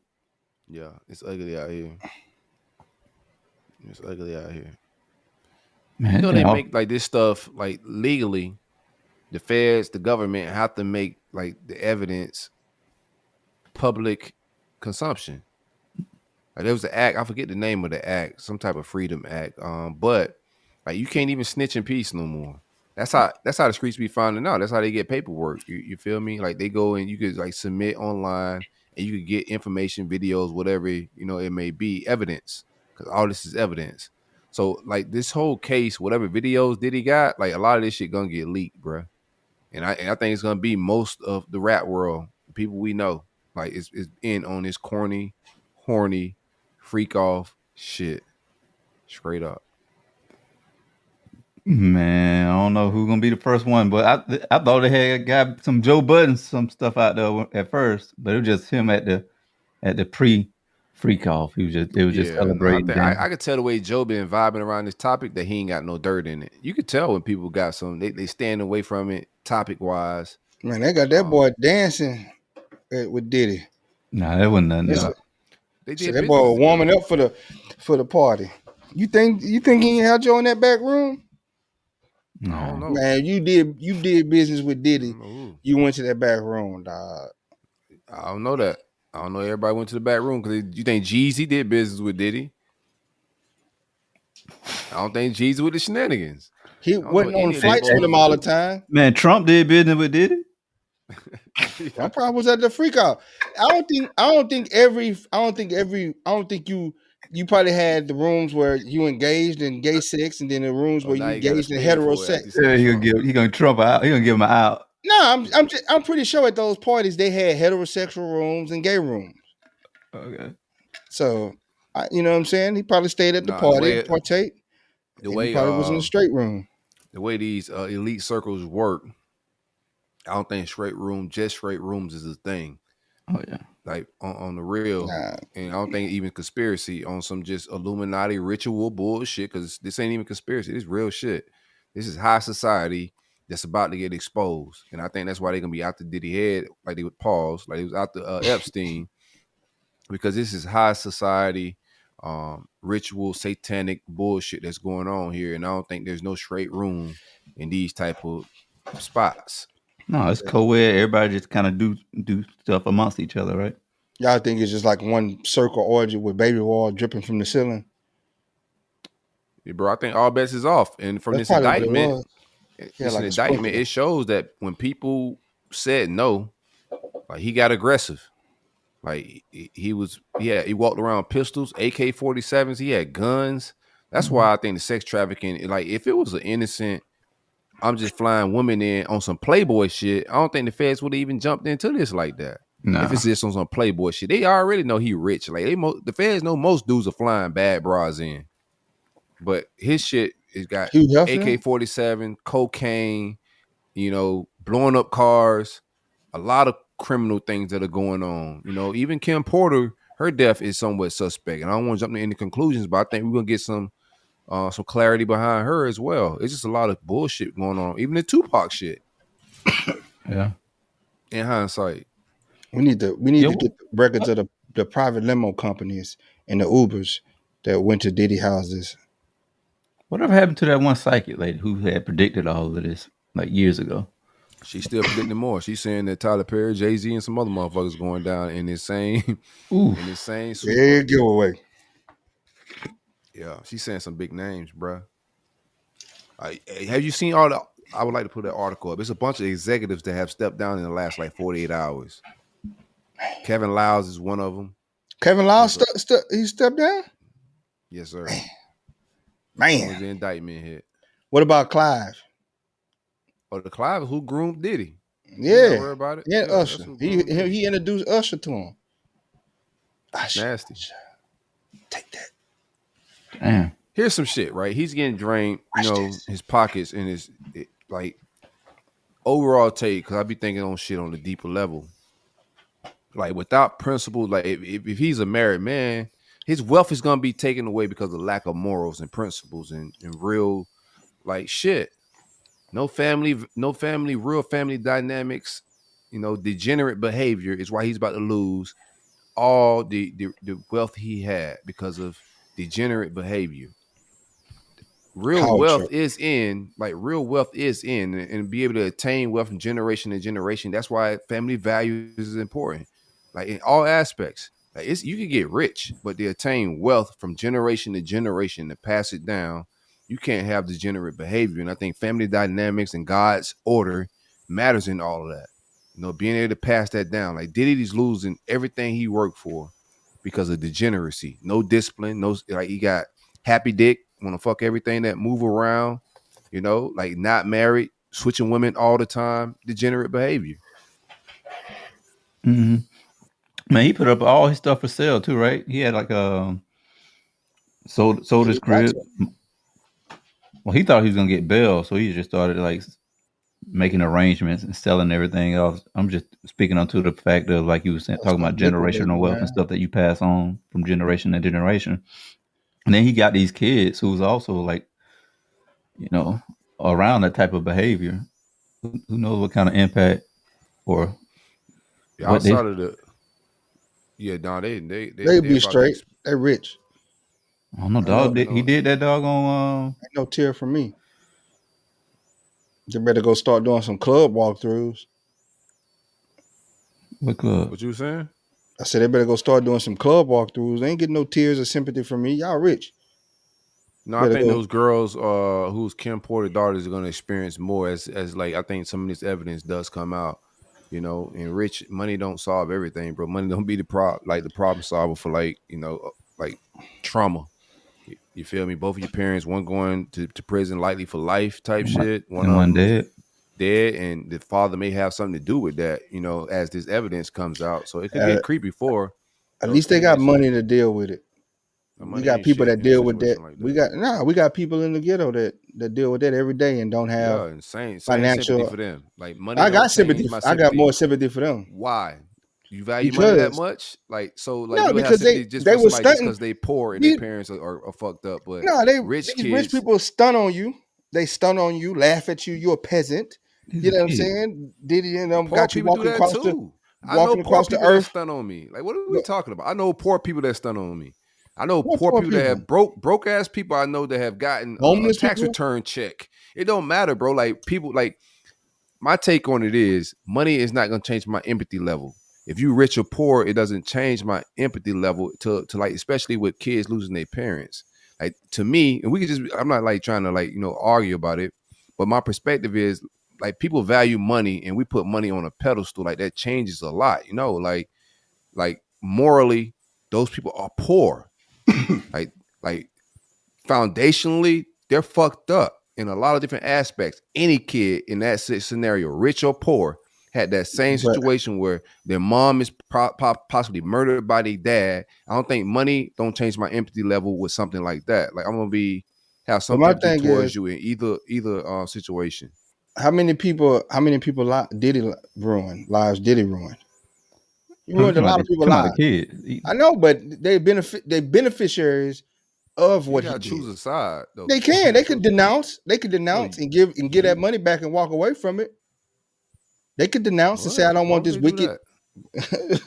Yeah, it's ugly out here. Man, they make like this stuff like legally. the feds, the government have to make like the evidence public consumption. Like, there was an act, I forget the name of the act, some type of freedom act. But like you can't even snitch in peace no more. That's how the streets be finding out. That's how they get paperwork. You feel me? Like they go and you could like submit online and you could get information, videos, whatever it may be, evidence. Because all this is evidence. So like this whole case, whatever videos Diddy got, like a lot of this shit gonna get leaked, bruh. And I think it's gonna be most of the rap world, the people we know, like is in on this corny, horny, freak off shit, straight up. Man, I don't know who's gonna be the first one, but I thought they had got some Joe Budden some stuff out there at first, but it was just him at the pre freak off. They was just Yeah, no, I celebrating. think Then I could tell the way Joe been vibing around this topic that he ain't got no dirt in it. You could tell when people got some, they stand away from it topic wise. Man, they got that boy dancing with Diddy. nah, that wasn't nothing. Yeah, Else. they So did that boy business was warming together. up for the party. You think he ain't had Joe in that back room? I don't Nah, know. Man, you did business with I Diddy. don't know who. You went to that back room, dog. I don't know that. I don't know. Everybody went to the back room because you think Jeezy did business with Diddy? I don't think Jeezy with the shenanigans. He I don't know wasn't on any of they flights with boys him all the do. time. man, Trump did business with Diddy. I probably was at the freak out. I don't think you probably had the rooms where you engaged in gay sex and then the rooms Oh, where now you you got to engaged in spin hetero for it sex. after you say Yeah, Trump. he gonna Trump out. He gonna give him an out. No, I'm pretty sure at those parties they had heterosexual rooms and gay rooms. Okay. So you know what I'm saying? He probably stayed at the Nah, the party, way partake, the and he way probably was in the straight room. the way these elite circles work, I don't think just straight rooms is a thing. Oh yeah. Like on the real, Nah, and I don't think even conspiracy on some just Illuminati ritual bullshit. Because this ain't even conspiracy. This is real shit. This is high society that's about to get exposed, and I think that's why they're gonna be out the Diddy head, like they would pause, like it was out the Epstein, because this is high society, ritual, satanic bullshit that's going on here, and I don't think there's no straight room in these type of spots. No, it's co-ed. Everybody just kind of do stuff amongst each other, right? y'all think it's just like one circle orgy with baby oil dripping from the ceiling? Yeah, bro, I think all bets is off, and from That's this probably what it indictment, was. Yeah, it's an like a indictment. sprinkler. It shows that when people said no, like he got aggressive. Like he walked around with pistols, AK-47s. He had guns. That's why I think the sex trafficking, like if it was an innocent, I'm just flying women in on some Playboy shit, I don't think the feds would have even jumped into this like that. No. If it's just on some Playboy shit, they already know he rich. Like the feds know most dudes are flying bad bras in, but his shit has got Hugh Hefner. AK-47, cocaine, blowing up cars, a lot of criminal things that are going on. Even Kim Porter, her death is somewhat suspect, and I don't want to jump to any conclusions, but I think we're gonna get some clarity behind her as well. It's just a lot of bullshit going on, even the Tupac shit. Yeah. In hindsight, We need to get records of the private limo companies and the Ubers that went to Diddy houses. Whatever happened to that one psychic lady who had predicted all of this like years ago? she's still predicting more. She's saying that Tyler Perry, Jay-Z, and some other motherfuckers going down in this same Ooh. in this same sweep. Big giveaway. Yeah, she's saying some big names, bruh. Have you seen all the? I would like to put that article up. It's a bunch of executives that have stepped down in the last like 48 hours. Kevin Lyles is one of them. Kevin Lyles he stepped down? Yes, sir. Man. Was the indictment hit? What about Clive? Oh, the Clive who groomed Diddy. Yeah. Don't worry about it. Yeah, that's Usher. who groomed Diddy. He introduced Usher to him. Nasty. Take that. Damn. Here's some shit, right? He's getting drained, his pockets and his like overall take, because I be thinking on shit on a deeper level. Like without principles, like if he's a married man, his wealth is gonna be taken away because of lack of morals and principles and real like shit. No family, real family dynamics, degenerate behavior is why he's about to lose all the wealth he had because of degenerate behavior. real wealth Culture. is in, like real wealth is in, and be able to attain wealth from generation to generation. That's why family values is important, like in all aspects. Like it's you can get rich, but to attain wealth from generation to generation to pass it down, you can't have degenerate behavior. And I think family dynamics and God's order matters in all of that. You know, being able to pass that down. Like Diddy's losing everything he worked for because of degeneracy. No discipline, no, like he got happy dick, want to fuck everything that move around, you know, like not married, switching women all the time, degenerate behavior. Hmm. Man, he put up all his stuff for sale too, right? He had like sold Yeah, his you got crib. to. Well, he thought he was gonna get bail, so he just started like making arrangements and selling everything else. I'm just speaking onto the fact of like you were saying, talking Start about generational liquidating, wealth and man. stuff that you pass on from generation to generation. And then he got these kids who's also like, you know, around that type of behavior. Who knows what kind of impact or Yeah, what they, outside of the yeah, no, They they be about to straight. They rich. I don't know, I know. dog. He did that dog on Ain't no tear for me. They better go start doing some club walkthroughs. what club? what you were saying. I said they better go start doing some club walkthroughs. They ain't getting no tears of sympathy from me. Y'all rich. No, I Better think go. those girls who's Kim Porter daughters are gonna experience more as like I think some of this evidence does come out. You know, and rich money don't solve everything, bro. Money don't be the problem solver for like, you know, like trauma. You feel me? Both of your parents, one going to prison likely for life type shit. One And of one them's dead. dead, and the father may have something to do with that, you know, as this evidence comes out. So it could Uh, get creepy for at those least they got kids. money to deal with it. We Money got ain't people shit that in a deal with that. situation like We that. got we got people in the ghetto that deal with that every day and don't have Yeah, and same sympathy financial. for them. Like money I don't got sympathy. change my I got sympathy. more sympathy for them Why? You value money that because much? Like so, like no, you would have because sympathy just they for was somebody just stunting. because they poor and their These, parents are fucked up. But no, rich these rich kids, people stun on you. They stun on you, laugh at you. You're a peasant. These You are know what I'm kids. saying? Diddy and them poor got you people do that too. I know walking poor across the people that earth. stun on me. Like what are we But talking about? I know poor people that stun on me. I know what poor poor people that people? have broke ass people. I know that have gotten a Homeless tax people? return check. It don't matter, bro. Like people like my take on it is money is not going to change my empathy level. If you rich or poor, it doesn't change my empathy level to like, especially with kids losing their parents. Like to me, and we can just, I'm not like trying to like, you know, argue about it, but my perspective is like people value money and we put money on a pedestal. Like that changes a lot, you know, like morally, those people are poor. Like, like foundationally, they're fucked up in a lot of different aspects. Any kid in that scenario, rich or poor, had that same But situation where their mom is possibly murdered by their dad. I don't think money don't change my empathy level with something like that. Like I'm gonna have but some my empathy thing towards is, you in either situation. how many people Diddy ruin lives? Diddy ruin. He I'm ruined a talking about lot of people's the lives. kids. I know, but they beneficiaries of You what he gotta did. choose a side though. They can. They could So denounce. They could no, denounce and give that you money back and walk away from it. They could denounce and say, what? "I don't Why want would this they do wicked." that?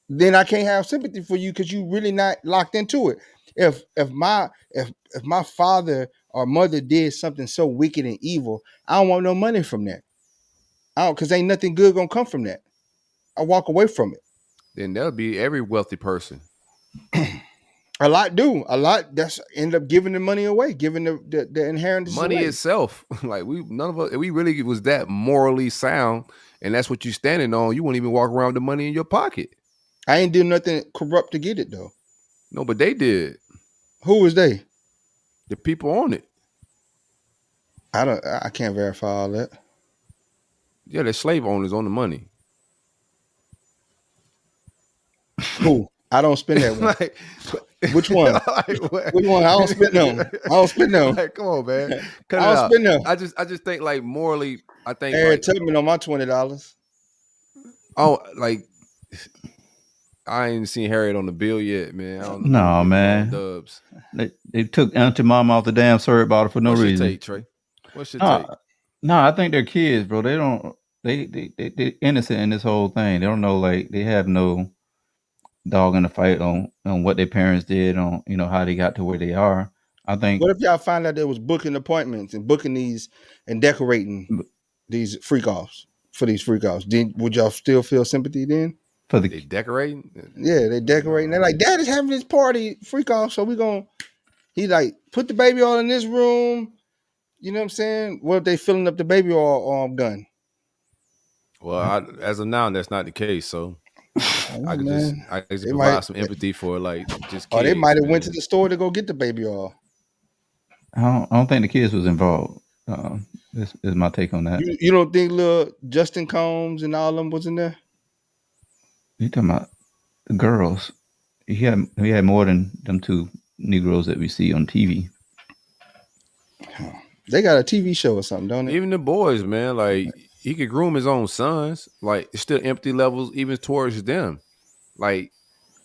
Then I can't have sympathy for you because you really not locked into it. If my father or mother did something so wicked and evil, I don't want no money from that. I don't, because ain't nothing good gonna come from that. I walk away from it. Then that'll be every wealthy person. A lot do. A lot that's end up giving the money away, giving the inheritance Money away. itself, like we none of us, we really was that morally sound, and that's what you standing on. You won't even walk around with the money in your pocket. I ain't do nothing corrupt to get it though. No, but they did. Who was they? The people on it. I can't verify all that. Yeah, the slave owners on the money. Who? I don't spend that one. like, Which one? like, what? Which one? I don't spend them. I don't spend them. like, come on, man, cut I it don't out. spend them. I just think like morally, I think Hey, like, Tubman on my $20. oh, like I ain't seen Harriet on the bill yet, man. I don't know. Maybe No, give him all man. dubs. They took Auntie Mom off the damn syrup bottle for no What's your reason. take, Trey? What's your No, take? no, I think they're kids, bro. They don't. They innocent in this whole thing. They don't know. Like they have no dog in the fight on what their parents did, on how they got to where they are. I think What if y'all find out there was booking appointments and booking these and decorating these freak offs for these freak offs? Then would y'all still feel sympathy then? for the They decorating? Yeah, they decorating. They're No. like, Dad is having this party, freak off. So we gonna he like put the baby all in this room. You know what I'm saying? What if they filling up the baby all gun? Well, as of now, that's not the case. So I don't know, man. I could just They might provide some empathy for like just or they kids, might have went to man. the store to go get the baby all. I don't think the kids was involved. This is my take on that. You don't think little Justin Combs and all of them was in there? You talking about the girls? He had more than them two Negroes that we see on TV. They got a TV show or something, don't it? Even the boys, man, like he could groom his own sons. Like it's still empathy levels even towards them. Like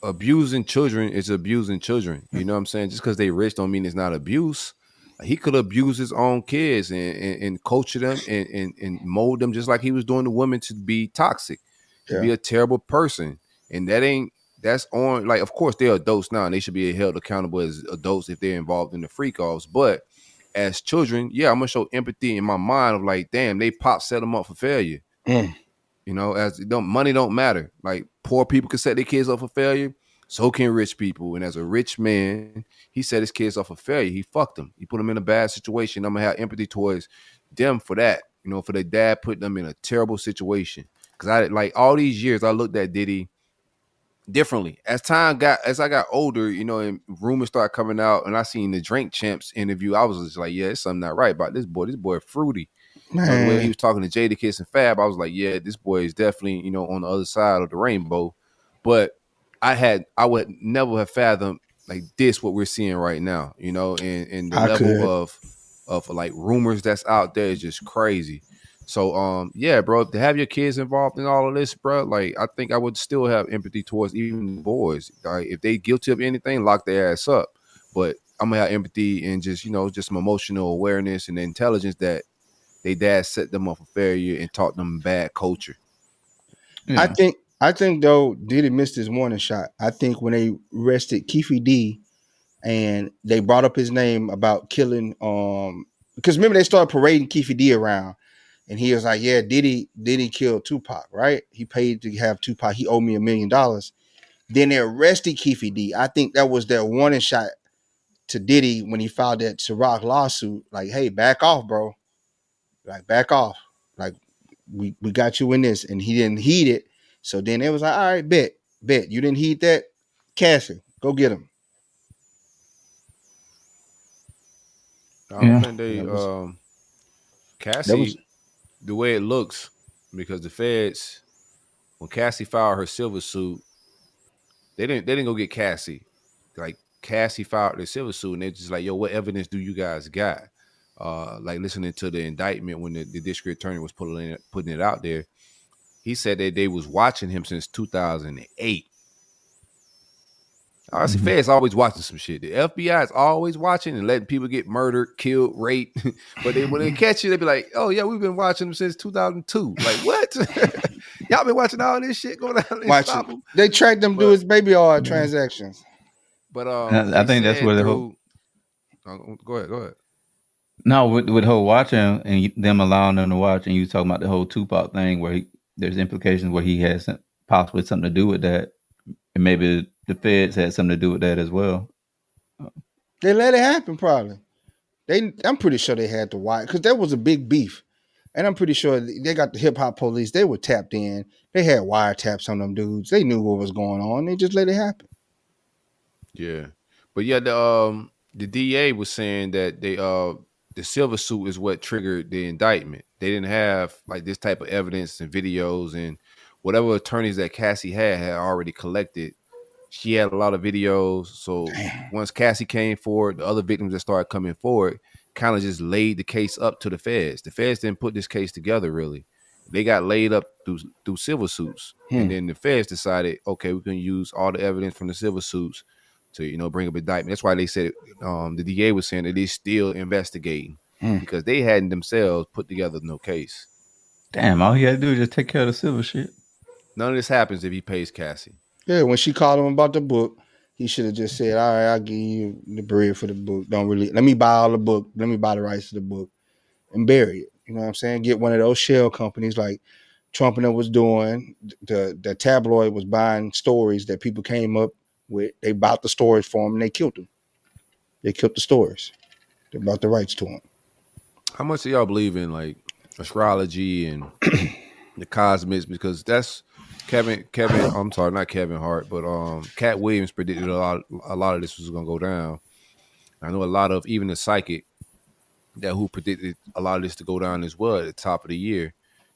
abusing children is abusing children. You know what I'm saying? Just because they rich don't mean it's not abuse. Like, he could abuse his own kids and culture them and mold them just like he was doing the women to be toxic, to be Yeah. a terrible person. And that's on, like, of course they're adults now and they should be held accountable as adults if they're involved in the freak offs. But as children, yeah, I'm gonna show empathy in my mind of like, damn, they pop set them up for failure. Mm. You know, as money don't matter. Like poor people can set their kids up for failure, so can rich people. And as a rich man, he set his kids up for failure. He fucked them. He put them in a bad situation. I'm gonna have empathy towards them for that. You know, for their dad putting them in a terrible situation. Because I like all these years, I looked at Diddy differently as I got older, you know, and rumors started coming out, and I seen the Drink Champs interview. I was just like, yeah, it's something not right about this boy. This boy fruity. You know, the way he Man. was talking to Jadakiss and Fab, I was like, yeah, this boy is definitely, you know, on the other side of the rainbow. But I would never have fathomed like this what we're seeing right now, you know, and the I level could. of like rumors that's out there is just crazy. So yeah, bro, to have your kids involved in all of this, bro, like I think I would still have empathy towards even the boys. Like, if they guilty of anything, lock their ass up. But I'm gonna have empathy and just, you know, just some emotional awareness and intelligence that they dad set them up for failure and taught them bad culture. Yeah. I think though Diddy missed his warning shot. I think when they arrested Keefe D and they brought up his name about killing because remember they started parading Keefe D around and he was like, yeah, Diddy killed Tupac, right? He paid to have Tupac. He owed me $1 million. Then they arrested Keefe D. I think that was their warning shot to Diddy when he filed that Ciroc lawsuit. Like, hey, back off, bro. Like, back off. Like, we got you in this. And he didn't heed it. So then it was like, all right, bet. You didn't heed that? Cassie, go get him. I don't Yeah. think they That was Cassie, the way it looks, because the feds, when Cassie filed her silver suit, they didn't go get Cassie. Like Cassie filed the silver suit, and they're just like, yo, what evidence do you guys got? Like listening to the indictment when the district attorney was putting it out there, he said that they was watching him since 2008. I see feds always watching some shit. The FBI is always watching and letting people get murdered, killed, raped. But when they catch you, they be like, "Oh yeah, we've been watching them since 2002." Like what? Y'all been watching all this shit going on and stop them? they tracked them do his baby oil transactions. But I they think that's where said the whole through. Go ahead. no with whole watching and them allowing them to watch, and you talking about the whole Tupac thing where there's implications where he has possibly something to do with that, and maybe the feds had something to do with that as well. They let it happen probably. I'm pretty sure they had to watch because there was a big beef. And I'm pretty sure they got the hip hop police. They were tapped in. They had wiretaps on them dudes. They knew what was going on. They just let it happen. Yeah, but yeah, the DA was saying that the silver suit is what triggered the indictment. They didn't have like this type of evidence and videos and whatever attorneys that Cassie had already collected. She had a lot of videos. So once Cassie came forward, the other victims that started coming forward kind of just laid the case up to the feds. The feds didn't put this case together really. They got laid up through civil suits. And then the feds decided, okay, we can use all the evidence from the civil suits to, you know, bring up indictment. That's why they said the DA was saying that they're still investigating because they hadn't themselves put together no case. Damn, all he had to do is just take care of the civil shit. None of this happens if he pays Cassie. Yeah, when she called him about the book, He should have just said, "All right, I'll give you the bread for the book. Don't really let me buy all the book. Let me buy the rights to the book and bury it." You know what I'm saying? Get one of those shell companies like Trump and them was doing. The tabloid was buying stories that people came up with. They bought the stories for him and they killed them. They killed the stories. They bought the rights to them. How much do y'all believe in like astrology and the cosmics? Because that's Kevin. I'm sorry, not Kevin Hart, but Cat Williams predicted a lot of this was gonna go down. I know a lot of even the psychic that who predicted a lot of this to go down as well at the top of the year.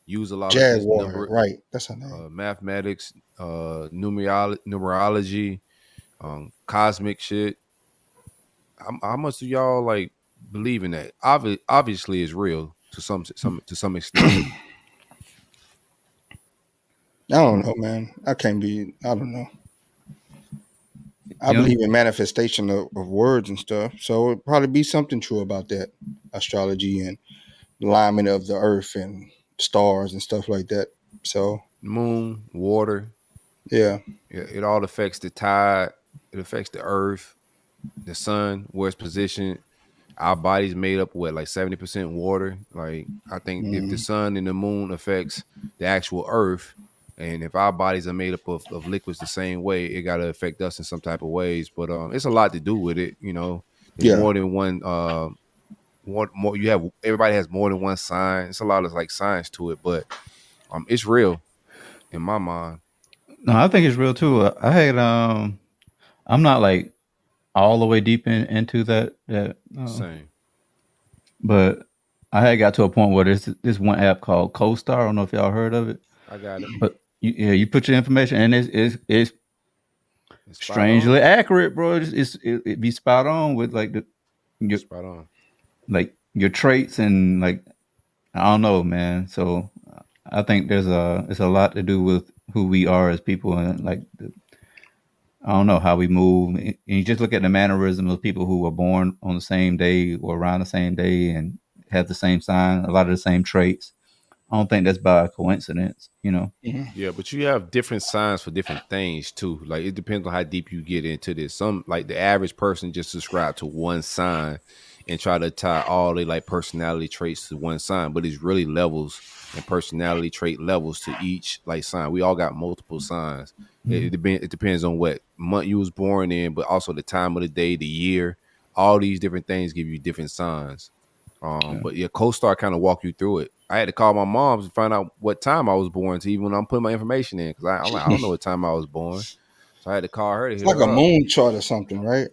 Use a lot of this Jaguar, right? That's her name. mathematics, numerology, cosmic shit. How much do y'all like believe in that? Obviously, it's real to some extent. I don't know, man. I can't be. I don't know. I You know, believe in manifestation of words and stuff. So it'd probably be something true about that astrology and alignment of the earth and stars and stuff like that. So Moon, water, yeah. it all affects the tide. It affects the earth, the sun, where it's positioned. Our body's made up what, like 70% water. Like I think if the Mm, sun and the moon affects the actual earth, and if our bodies are made up of liquids the same way, it gotta affect us in some type of ways. But it's a lot to do with it, you know. There's yeah. more than one more you have everybody has more than one sign. It's a lot of like science to it, but it's real in my mind. no, I think it's real too. I had I'm not like all the way deep into that, Same. but I had got to a point where there's this one app called CoStar. I don't know if y'all heard of it, I got it. but you put your information and it's It's spot strangely on. accurate, bro. It be spot on with like your Spot on. like your traits and like I don't know, man. So I think it's a lot to do with who we are as people and like I don't know how we move. And you just look at the mannerisms of people who were born on the same day or around the same day and have the same sign, a lot of the same traits. I don't think that's by coincidence, you know. Mhm. Yeah, but you have different signs for different things too. Like it depends on how deep you get into this. Some like the average person just subscribe to one sign and try to tie all their like personality traits to one sign, but it's really levels and personality trait levels to each like sign. We all got multiple signs. It depends on what month you was born in, but also the time of the day, the year. All these different things give you different signs. Yeah. But yeah, CoStar kind of walk you through it. I had to call my mom to find out what time I was born to even when I'm putting my information in because I'm like I don't know what time I was born, so I had to call her to It's hit like a her up. moon chart or something, right?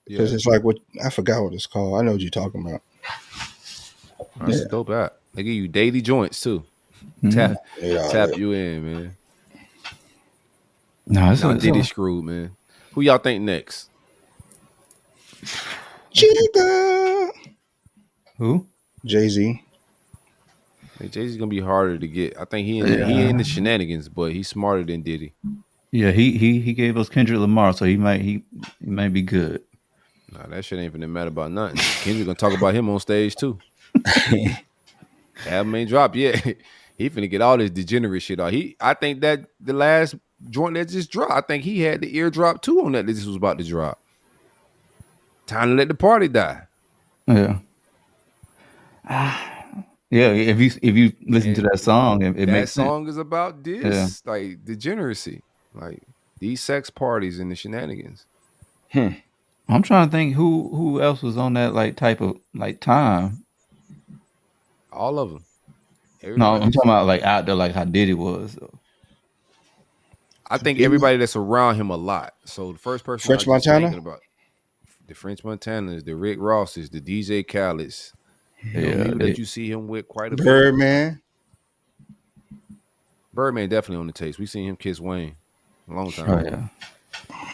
Because Yeah, it's like what I forgot what it's called. I know what you're talking about. that's Yeah. a dope app. They give you daily joints too. Mhm. Tap Yeah. tap you in, man. No, Now it's Diddy a screwed, man. Who y'all think next? Jigga. who? Jay-Z. Like Jay-Z's gonna be harder to get. I think he in Yeah, the shenanigans, but he's smarter than Diddy. yeah. He gave us Kendrick Lamar, so he might be good. Nah, that shit ain't finna matter about nothing. Kendrick gonna talk about him on stage too. Album ain't dropped yet. He finna get all this degenerate shit out. I think that the last joint that just dropped, I think he had the eardrop too on that this was about to drop. Time to let the party die. Yeah, yeah. If you listen to And that song, it that makes sense. song is about Yeah. this, like degeneracy, like these sex parties and the shenanigans. Hmm. I'm trying to think who else was on that like type of like time. All of them, No, I'm everybody's. talking about like out there like how Diddy was. I think Diddy. everybody that's around him a lot. So the first person I was French just Montana. thinking about, the French Montanas, the Rick Rosses, the DJ Khaled's, them Yeah, people that you see him with quite a bit. Birdman. Birdman definitely on the taste. We seen him kiss Wayne a long time oh ago. yeah,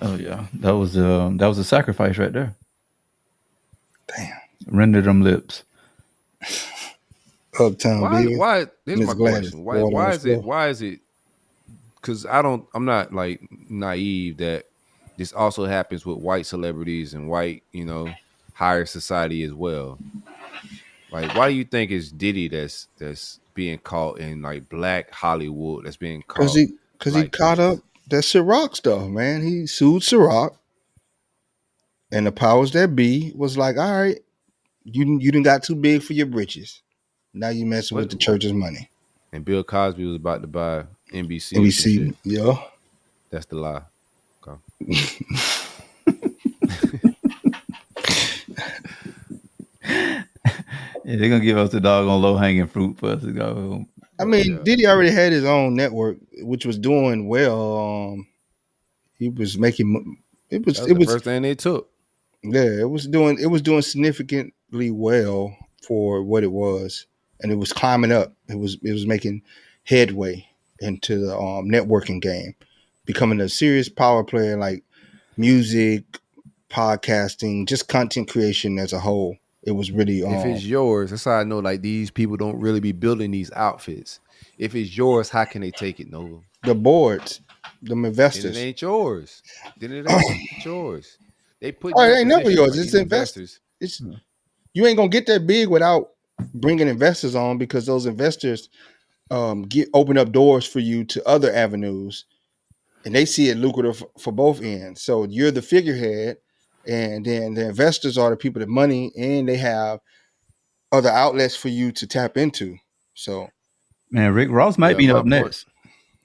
oh yeah. That was a sacrifice right there. Damn. Render them lips. Uptown Baby. Why here's Miss my Gladys. question. Water on the floor. Why is it because I'm not like naive that this also happens with white celebrities and white, higher society as well. Like why do you think it's Diddy that's being caught in like black Hollywood that's being Cause caught he caught like up. this? that Ciroc stuff, man. He sued Ciroc, and the powers that be was like, all right, you done got too big for your britches. Now you messing with What? the church's money. And Bill Cosby was about to buy NBC or some NBC, shit. yeah. That's the lie. Okay. Yeah, they're gonna give us the doggone low hanging fruit for us to go. I mean, Yeah. Diddy already had his own network, which was doing well. He was making That was the first thing they took. it was doing significantly well for what it was, and it was climbing up. It was making headway into the networking game, becoming a serious power player, like music, podcasting, just content creation as a whole. It was really If it's yours, that's how I know like these people don't really be building these outfits. If it's yours, how can they take it, Nova? the boards, them Then it investors. ain't yours. Then it ain't yours. They put Oh, you it in ain't never position yours. like It's these investors. investors. It's you ain't gonna get that big without bringing investors on, because those investors open up doors for you to other avenues, and they see it lucrative for both ends. So you're the figurehead, and then the investors are the people that money, and they have other outlets for you to tap into. So Man, Rick Ross might Yeah, be my up point. next.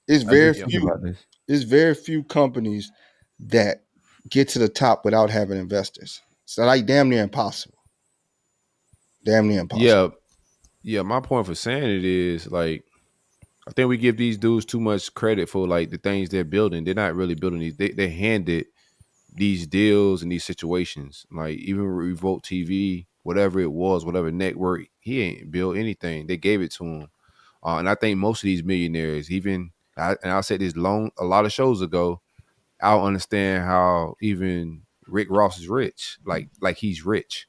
it's I very just Yeah. think few. about this. There's very few companies that get to the top without having investors. So like damn near impossible. Damn near impossible. Yeah. Yeah. My point for saying it is like I think we give these dudes too much credit for like the things they're building. They're not really building these. They handed these deals and these situations. Like even Revolt TV, whatever it was, whatever network, he ain't built anything. They gave it to him. And I think most of these millionaires, and I said this a lot of shows ago, I don't understand how even Rick Ross is rich. Like he's rich.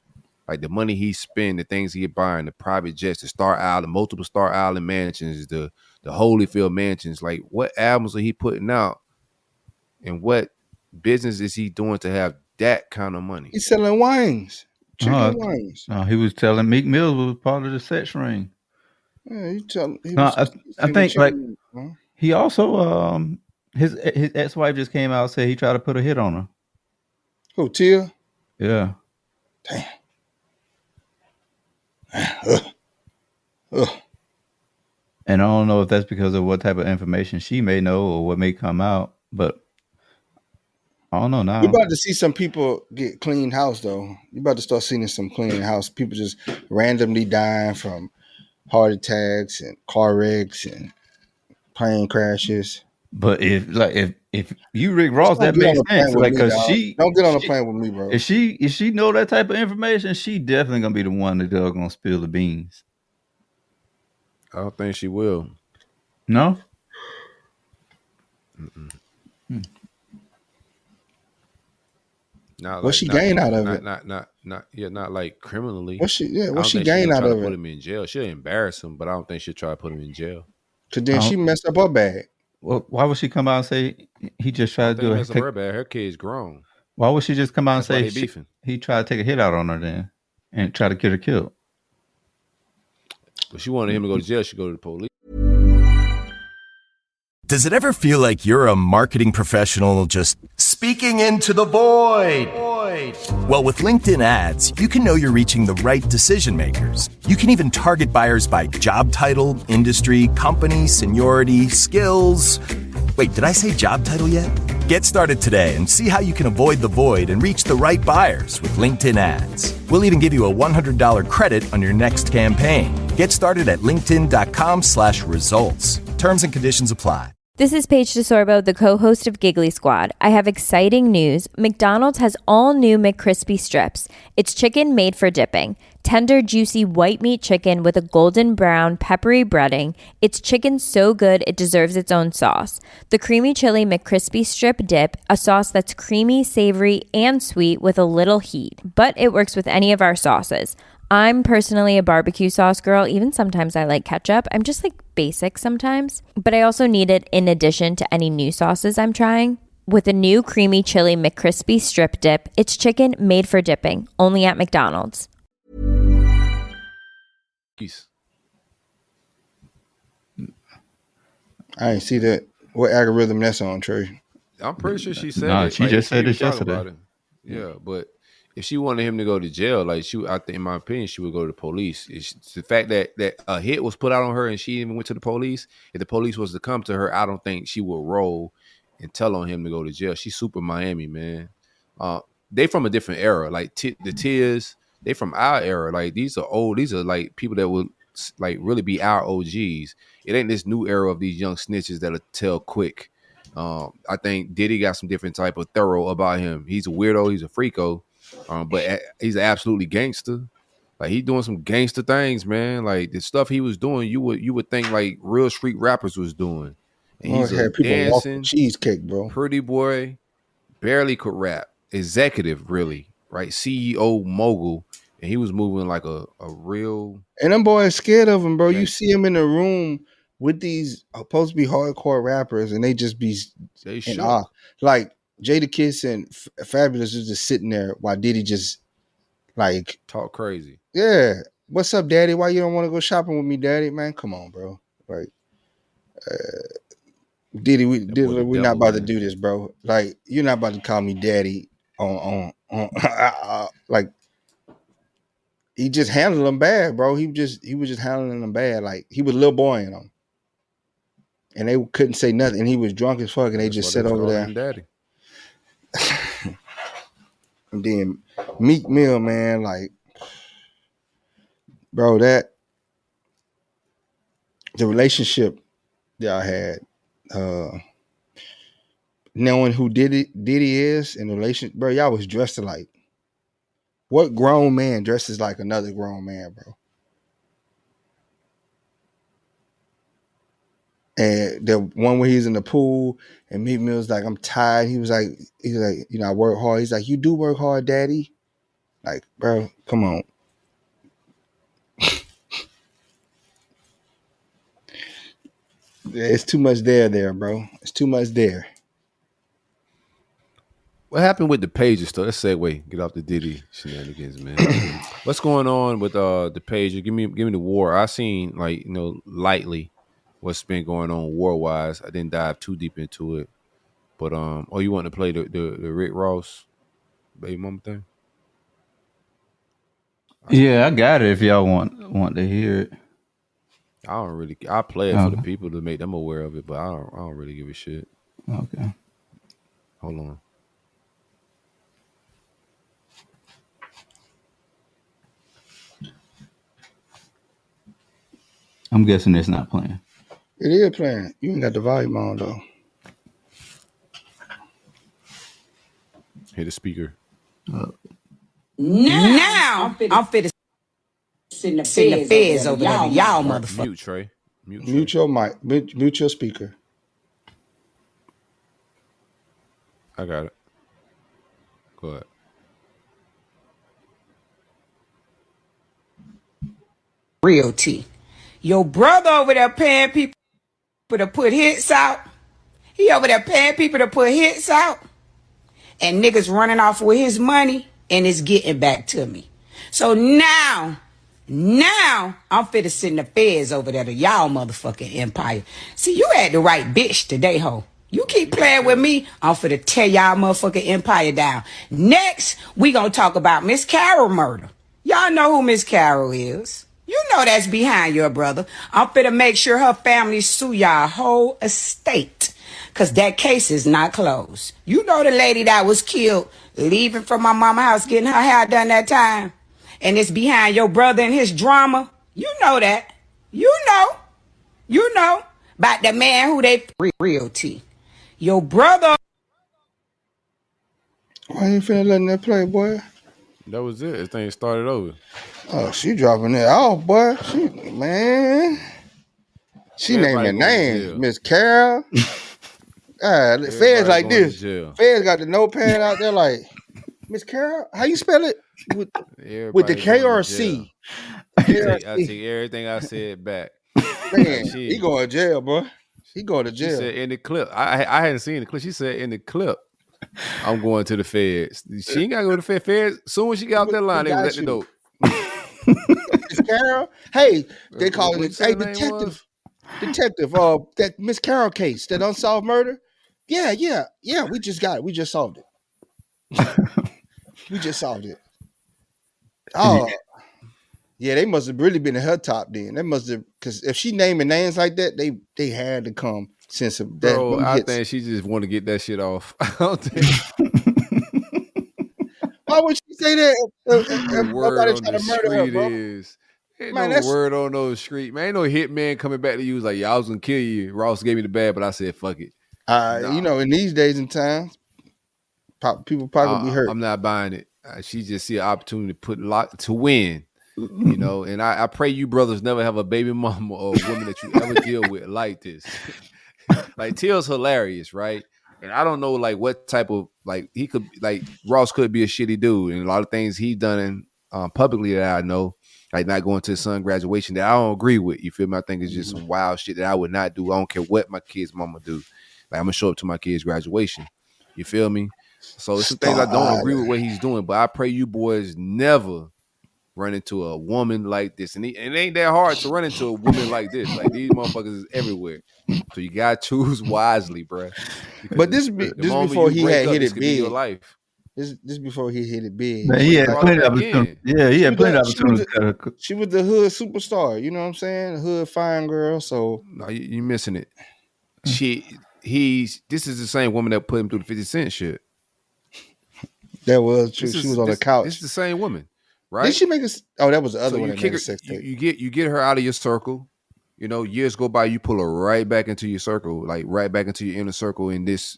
Like the money he spend, the things he buying, the private jets, the Star Island, multiple Star Island mansions, the Holyfield mansions. Like what albums are he putting out, and what business is he doing to have that kind of money? He's selling wines, Oh, chicken wines. he was telling Meek Mills was part of the sex ring. Yeah, he No, was I giving think like chicken. Huh? he also his ex wife just came out and said he tried to put a hit on her. Who, Tia? Yeah. Damn. Ugh. Ugh. And I don't know if that's because of what type of information she may know or what may come out, but I don't know You're now. about to see some people get clean house, though. You're about to start seeing some clean house. People just randomly dying from heart attacks and car wrecks and plane crashes. But if you Rick Ross, Don't that get on makes a plane sense. with Like, me, cause dog. Don't get on a plane with me, bro. if she know that type of information, she definitely gonna be the one that gonna spill the beans. I don't think she will. No. Not What like she gain out of it? not like criminally. What she I what don't she think she's gain gonna out try to of put it? him in jail. She'll embarrass him, but I don't think she'll try to put him in jail. Cause then she messed up her bag. Well, why would she come out and say he just I tried don't to think do he it? messed up her bad. Her kid's grown. Why would she just come out and That's why say they beefing. he tried to take a hit out on her then and try to get her killed? If she wanted him to go to jail, she'd go to the police. Does it ever feel like you're a marketing professional just speaking into the void? Well, with LinkedIn ads, you can know you're reaching the right decision makers. You can even target buyers by job title, industry, company, seniority, skills. Wait, did I say job title yet? Get started today and see how you can avoid the void and reach the right buyers with LinkedIn ads. We'll even give you a $100 credit on your next campaign. Get started at linkedin.com/results. Terms and conditions apply. This is Paige DeSorbo, the co-host of Giggly Squad. I have exciting news. McDonald's has all new McCrispy strips. It's chicken made for dipping. Tender, juicy white meat chicken with a golden brown, peppery breading. It's chicken so good it deserves its own sauce. The creamy chili McCrispy strip dip, a sauce that's creamy, savory, and sweet with a little heat. But it works with any of our sauces. I'm personally a barbecue sauce girl. Even sometimes I like ketchup. I'm just like basic sometimes. But I also need it in addition to any new sauces I'm trying. With a new creamy chili McCrispy strip dip, it's chicken made for dipping, only at McDonald's. Peace. I ain't see that. What algorithm that's on, Trey? I'm pretty sure she said Nah, it. she Like just she said was this talking yesterday. about it. Yeah, but if she wanted him to go to jail, like I think, in my opinion, she would go to the police. It's the fact that a hit was put out on her and she even went to the police. If the police was to come to her, I don't think she would roll and tell on him to go to jail. She's super Miami, man. Uh, they from a different era. Like the Tears, they from our era. Like these are old. These are like people that would like really be our OGs. It ain't this new era of these young snitches that'll tell quick. I think Diddy got some different type of thorough about him. He's a weirdo. He's a freako, but he's absolutely gangster. Like he doing some gangster things, man. Like the stuff he was doing, you would think like real street rappers was doing. And I he's a had people walk with dancing cheesecake, bro. pretty boy, barely could rap, executive really, right? CEO mogul, and he was moving like a real And them boys scared of him, bro. You gangster. see him in the room with these supposed to be hardcore rappers, and they just be They in awe. shook, Like Jada Kiss and Fabulous is just sitting there while Diddy just like, talk crazy. yeah, what's up, daddy? Why you don't want to go shopping with me, daddy? Man, come on, bro. Like Diddy, That boy the we not devil, about to man. do this, bro. Like you're not about to call me daddy on like he just handled them bad, bro. He was just handling them bad. Like he was little boy in them. And they couldn't say nothing. And he was drunk as fuck, and they That's just why they sat was over calling there. him daddy. And then Meek Mill, man, like, bro, that the relationship that I had, knowing who Diddy is in the relation, bro, y'all was dressed alike. What grown man dresses like another grown man, bro? And the one where he's in the pool and Meek Mill's like, I'm tired. He's like, you know, I work hard. He's like, you do work hard, daddy. Like, bro, come on. It's too much there, bro. It's too much there. What happened with the pages stuff? Let's segue. Get off the Diddy shenanigans, man. What's going on with the pages? Give me the war. I seen like lightly what's been going on war wise. I didn't dive too deep into it, but oh, you want to play the Rick Ross baby mama thing? Yeah, I got it. If y'all want to hear it. I don't really. I play it for the people to make them aware of it, but I don't really give a shit. Okay. Hold on. I'm guessing it's not playing. It is playing. You ain't got the volume on though. Hit the speaker. Now I'm finna send the feds over there. Y'all motherfuckers. Mute Trey. Mute your mic. Mute your speaker. I got it. Go ahead. Realty. Your brother over there paying people to put hits out. He over there paying people to put hits out. And niggas running off with his money and it's getting back to me. So now I'm finna send the feds over there to y'all motherfucking empire. See, you had the right bitch today, ho. You keep playing with me, I'm finna tear y'all motherfucking empire down. Next, we gonna talk about Miss Carol murder. Y'all know who Miss Carol is. You know that's behind your brother. I'm finna make sure her family sue y'all whole estate. Cause that case is not closed. You know the lady that was killed leaving from my mama's house getting her hair done that time. And it's behind your brother and his drama. You know that. You know. About the man who they realty. Your brother. Why you finna letting that play, boy? That was it. This thing started over. Oh, she dropping it off, boy. She naming names. Miss Carol. The feds like this. Feds got the notepad out there like, Miss Carol, how you spell it? With the K or C? I take everything I said back. Man, he going to jail, boy. He going to jail. She said in the clip. I hadn't seen the clip. She said in the clip, I'm going to the feds. She ain't got to go to the feds. Soon as she got off that line, they was at the door. Miss Carol? Hey, they call it, hey, detective. That Miss Carol case, that unsolved murder. Yeah. We just got it. We just solved it. We just solved it. Oh, yeah. They must have really been at her top then. They must have, because if she naming names like that, they had to come since that Bro, them I hits. think she just want to get that shit off. I don't think Why would she say that the if word nobody on try the to murder her, street bro? is ain't Man, no that's word on those street, man. Ain't no hitman coming back to you. It's like, yeah, I was gonna kill you. Ross gave me the bad, but I said fuck it. you Nah, know, in these days and times, people probably gonna be hurt. I'm not buying it. She just see an opportunity to put lot to win. You know, and I pray you brothers never have a baby mama or a woman that you ever deal with like this. Like Till's hilarious, right? And I don't know like what type of like he could like Ross could be a shitty dude, and a lot of things he done publicly that I know, like not going to his son graduation that I don't agree with. You feel me? I think it's just some wild shit that I would not do. I don't care what my kid's mama do. Like I'm gonna show up to my kid's graduation. You feel me? So it's some things I Star don't agree with Island. what he's doing, but I pray you boys never run into a woman like this. And it ain't that hard to run into a woman like this. Like these motherfuckers is everywhere. So you gotta choose wisely, bruh. But Because the this moment before you he break had up, hit this it could be your big. life. This before he hit it big. Man, he But he had brought it plenty of back opportunity. in. Yeah, he had plenty of She was opportunity. she was the hood superstar. You know what I'm saying? Hood fine girl. So No, you missing it. This is the same woman that put him through the 50 Cent shit. that was true. This She is was on the this couch. the same woman, Did right? she make us? Oh, that was the other So one you that made kick a her, sex tape. you get her out of your circle. You know, years go by, you pull her right back into your circle, like right back into your inner circle, and this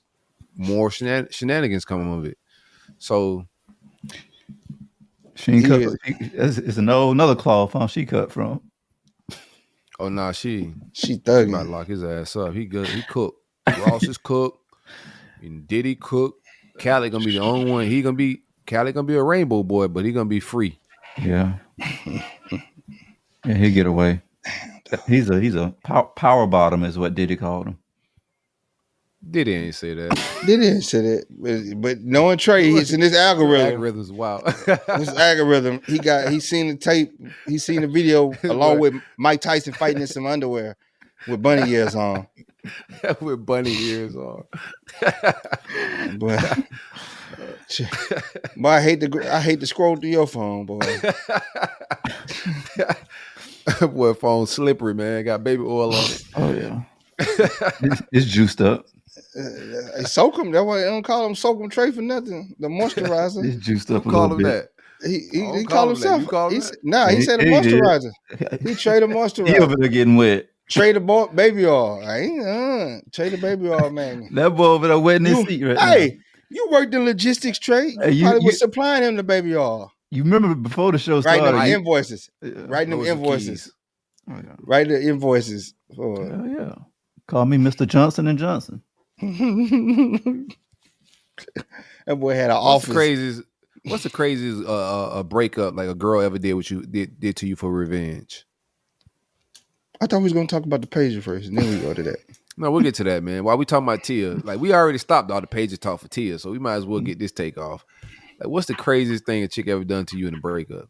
more shenanigans come of it. So She ain't cut. Yeah. It's another cloth she cut from. oh nah, she She about to thugging. lock his ass up. He good. He cooked. Ross is cooked. And Diddy cooked. Cali gonna be the only one. Cali gonna be a rainbow boy, but he gonna be free. Yeah, he'll get away. He's a power bottom is what Diddy called him. Diddy ain't say that. They didn't say that, but knowing Trey, he's in this algorithm. Algorithm's wild. This algorithm, he seen the tape, he seen the video along But- with Mike Tyson fighting in some underwear with bunny ears on. with bunny ears on. But, I hate to scroll through your phone, boy. Boy, phone slippery, man. Got baby oil on it. Oh yeah, it's juiced up. Soak him. That's why they don't call him Soak him Trey for nothing. The moisturizer. It's juiced Who up a call little him bit. that? He call called him that. himself. You call him that? He said a He did. moisturizer. He trade a He moisturizer. over there getting wet. Trade the baby oil. Trade the baby oil, man. That boy over there wetting his feet right Hey, you worked in logistics trade. Hey, You probably was supplying him the baby oil. now. You remember before the show Writing started? them invoices. Yeah. Writing them Those are invoices. keys. Oh, yeah. Write the invoices. Hell yeah. Call me Mr. Johnson and Johnson. That boy had an What's office. the craziest a breakup like a girl ever did to you for revenge? I thought we was gonna talk about the pager first, and then we go to that. No, we'll get to that, man. While we talking about Tia, like we already stopped all the pages talk for Tia, so we might as well get this take off. Like, what's the craziest thing a chick ever done to you in a breakup,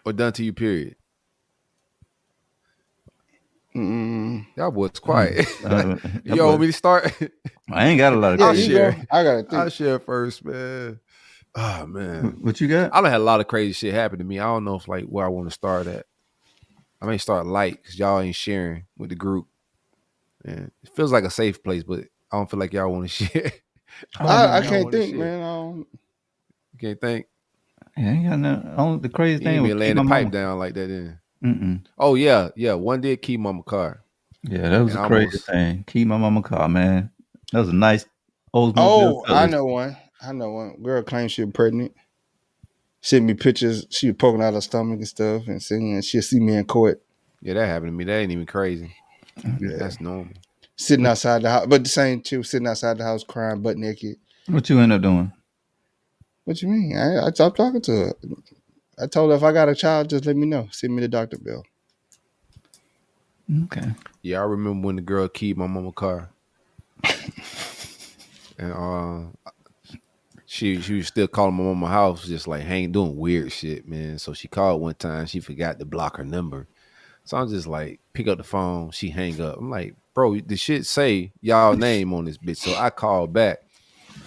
or done to you? Period. Y'all boys quiet. You want me to start? I ain't got a lot of I'll crazy. share. I gotta think. I'll share first, man. Oh man, What you got? I done had a lot of crazy shit happen to me. I don't know if like where I want to start at. I may start light because y'all ain't sharing with the group, and it feels like a safe place, but I don't feel like y'all want to share. I Y'all can't wanna think, share. man. You can't think. Yeah, I ain't got nothing. Only the crazy You ain't thing was been laying keep the my pipe mama. down like that. Then. Mm-mm. Oh yeah. One did keep mama car. Yeah, that was And a crazy almost- thing. Keep my mama car, man. That was a nice Oldsmobile. Oh, I Cutlass. know one. Girl claims she was pregnant. Sent me pictures. She was poking out her stomach and stuff, and saying she'll see me in court. Yeah, that happened to me. That ain't even crazy. Yeah. That's normal. Sitting outside the house, but the same too. Sitting outside the house crying, butt naked. What you end up doing? What you mean? I stopped talking to her. I told her if I got a child, just let me know. Send me the doctor bill. Okay. Yeah, I remember when the girl keyed my mama car. And she was still calling my mama house, just like doing weird shit, man. So she called one time, she forgot to block her number. So I'm just like, pick up the phone, she hang up. I'm like, bro, the shit say y'all name on this bitch. So I called back,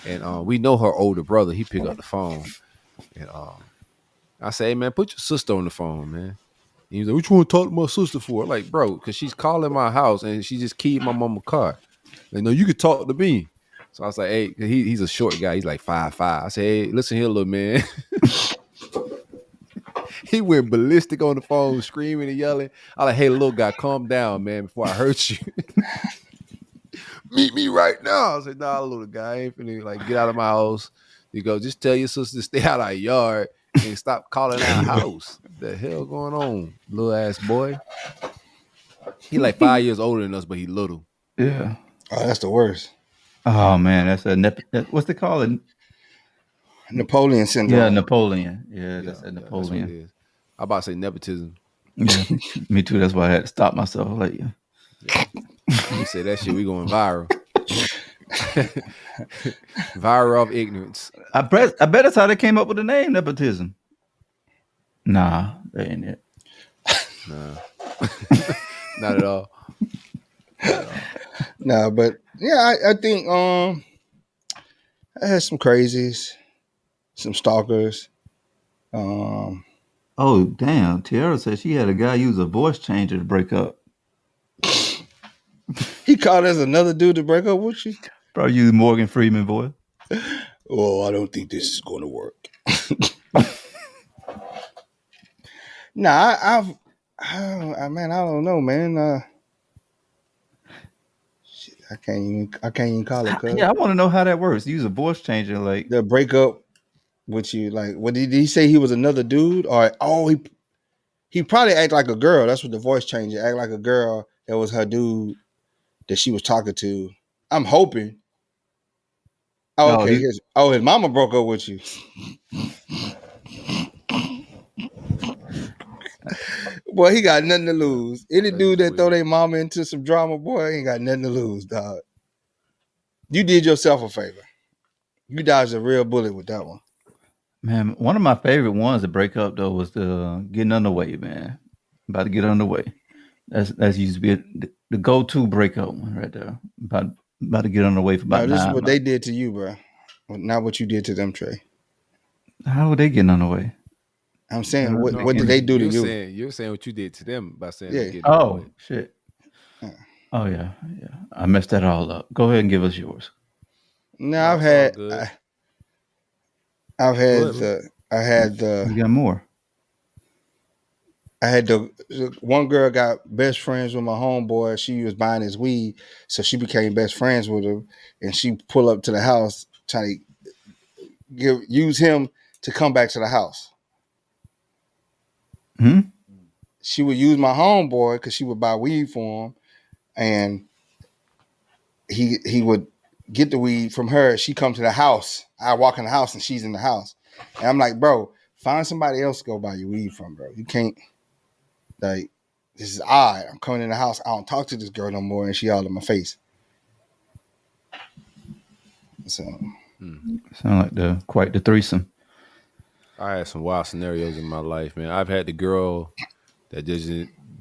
and we know her older brother. He picked up the phone, and I say, hey man, put your sister on the phone, man. And he's like, what you want to talk to my sister for? Like, bro, because she's calling my house and she just keyed my mama car. Like, no, you could talk to me. So I was like, hey, he's a short guy. He's like 5'5". I said, hey, listen here, little man. He went ballistic on the phone, screaming and yelling. I like, hey, little guy, calm down, man, before I hurt you. Meet me right now. I said, nah, little guy, I ain't finna like get out of my house. He goes, just tell your sister to stay out of our yard and stop calling our house. The hell going on, little ass boy? He like 5 years older than us, but he little. Yeah. Oh, that's the worst. Oh man, that's what's they call it? Napoleon syndrome. Yeah, Napoleon. Yeah, that's a That's what it Napoleon. is. I about to say nepotism. Yeah, me too. That's why I had to stop myself. Like, Yeah. We say that shit, we going viral. Viral of ignorance. I bet that's how they came up with the name nepotism. Nah, that ain't it. Nah. Not at all. Nah, but yeah, I think I had some crazies, some stalkers. Oh damn! Tiara said she had a guy use a voice changer to break up. He called us another dude to break up with you. Probably use Morgan Freeman voice. Oh, I don't think this is going to work. Nah, I don't know, man. Shit, I can't even call it. Yeah, I want to know how that works. Use a voice changer, like the breakup with you. Like, what did he say? He was another dude, or he probably act like a girl. That's what the voice changer act like a girl. That was her dude that she was talking to. I'm hoping. Oh, okay. His mama broke up with you. Boy, he got nothing to lose. Any dude that throw their mama into some drama, boy, ain't got nothing to lose, dog. You did yourself a favor. You dodged a real bullet with that one. Man, one of my favorite ones to break up though was the getting underway, man. About to get underway. That's used to be the go-to breakup one right there. About to get underway for about this 9 is what months. they did to you, bro. Not what you did to them, Trey. How were they getting underway? I'm saying, what did they do to you? You're saying what you did to them by saying Yeah. Oh, shit. Oh, yeah. I messed that all up. Go ahead and give us yours. No, I've had You got more. I had the one girl got best friends with my homeboy. She was buying his weed, so she became best friends with him, and she pull up to the house trying to use him to come back to the house. She would use my homeboy because she would buy weed for him, and he would get the weed from her. She come to the house. I walk in the house and she's in the house, and I'm like, bro, find somebody else to go buy your weed from, bro. You can't. Like, this is odd. I'm coming in the house. I don't talk to this girl no more, and she all in my face. So, sound like quite the threesome. I had some wild scenarios in my life, man. I've had the girl that just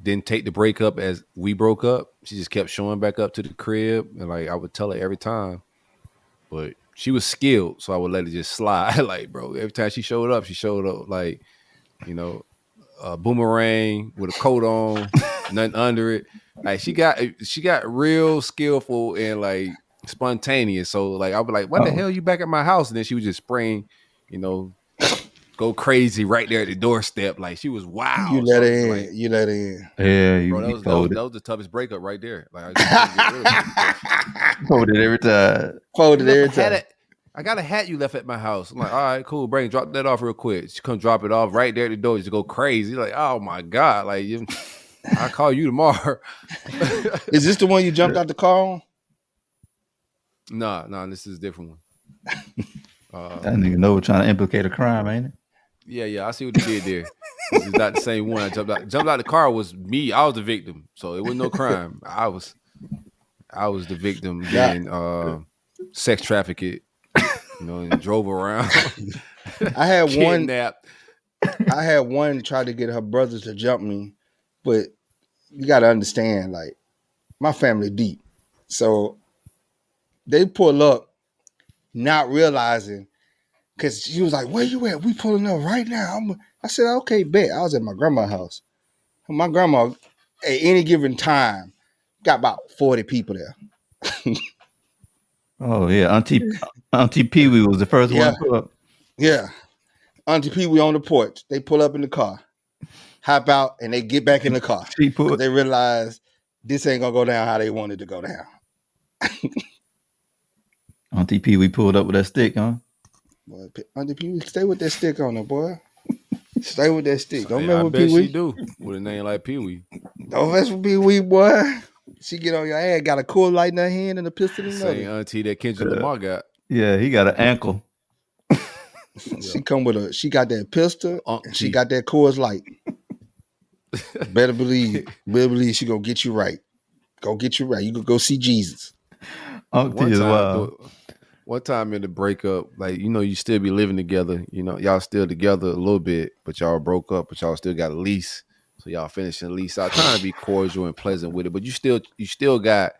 didn't take the breakup as we broke up. She just kept showing back up to the crib, and like I would tell her every time, but she was skilled, so I would let it just slide. Like, bro, every time she showed up like, a boomerang with a coat on, nothing under it. Like she got real skillful and like spontaneous. So like I would be like, what the hell you back at my house? And then she would just spring, go crazy right there at the doorstep. Like she was wild. You let her in. Like, you let her in. Yeah, bro, that was the toughest breakup right there. Like I folded every time. Folded every time. I got a hat you left at my house. I'm like, all right, cool. Bring drop that off real quick. She come drop it off right there at the door. Just go crazy. Like, oh my God. Like, I'll call you tomorrow. Is this the one you jumped out the car on? No, this is a different one. That nigga know trying to implicate a crime, ain't it? Yeah, I see what you did there. It's not the same one. I jumped out the car was me. I was the victim. So it wasn't no crime. I was the victim being sex trafficked. And drove around. I had kidnapped. I had one try to get her brothers to jump me, but you got to understand, like, my family deep. So they pull up, not realizing, because she was like, "Where you at? We pulling up right now." I said, "Okay, bet." I was at my grandma's house. My grandma, at any given time, got about 40 people there. Oh yeah, Auntie Pee Wee was the first one to Yeah, pull up. yeah. Auntie Pee Wee on the porch. They pull up in the car, hop out, and they get back in the car She because put they realize this ain't gonna go down how they wanted to go down. Auntie Pee Wee pulled up with that stick, huh? Boy, Auntie Pee Wee, stay with that stick on her, boy. Stay with that stick. Don't I mess with Pee bet she Wee. do with a name like Pee Wee. Don't mess with Pee Wee, boy. She get on your ass, got a cool light in her hand and a pistol in Same another. auntie that Kendrick Lamar got. Yeah, he got an ankle. She come with she got that pistol and she Auntie. got that Coors Light. Better believe she gonna get you right. Go get you right. You could go see Jesus. Auntie is wild. One time in the breakup, like, you still be living together. Y'all still together a little bit, but y'all broke up, but y'all still got a lease. So y'all finishing the lease out, trying to be cordial and pleasant with it. But you still got,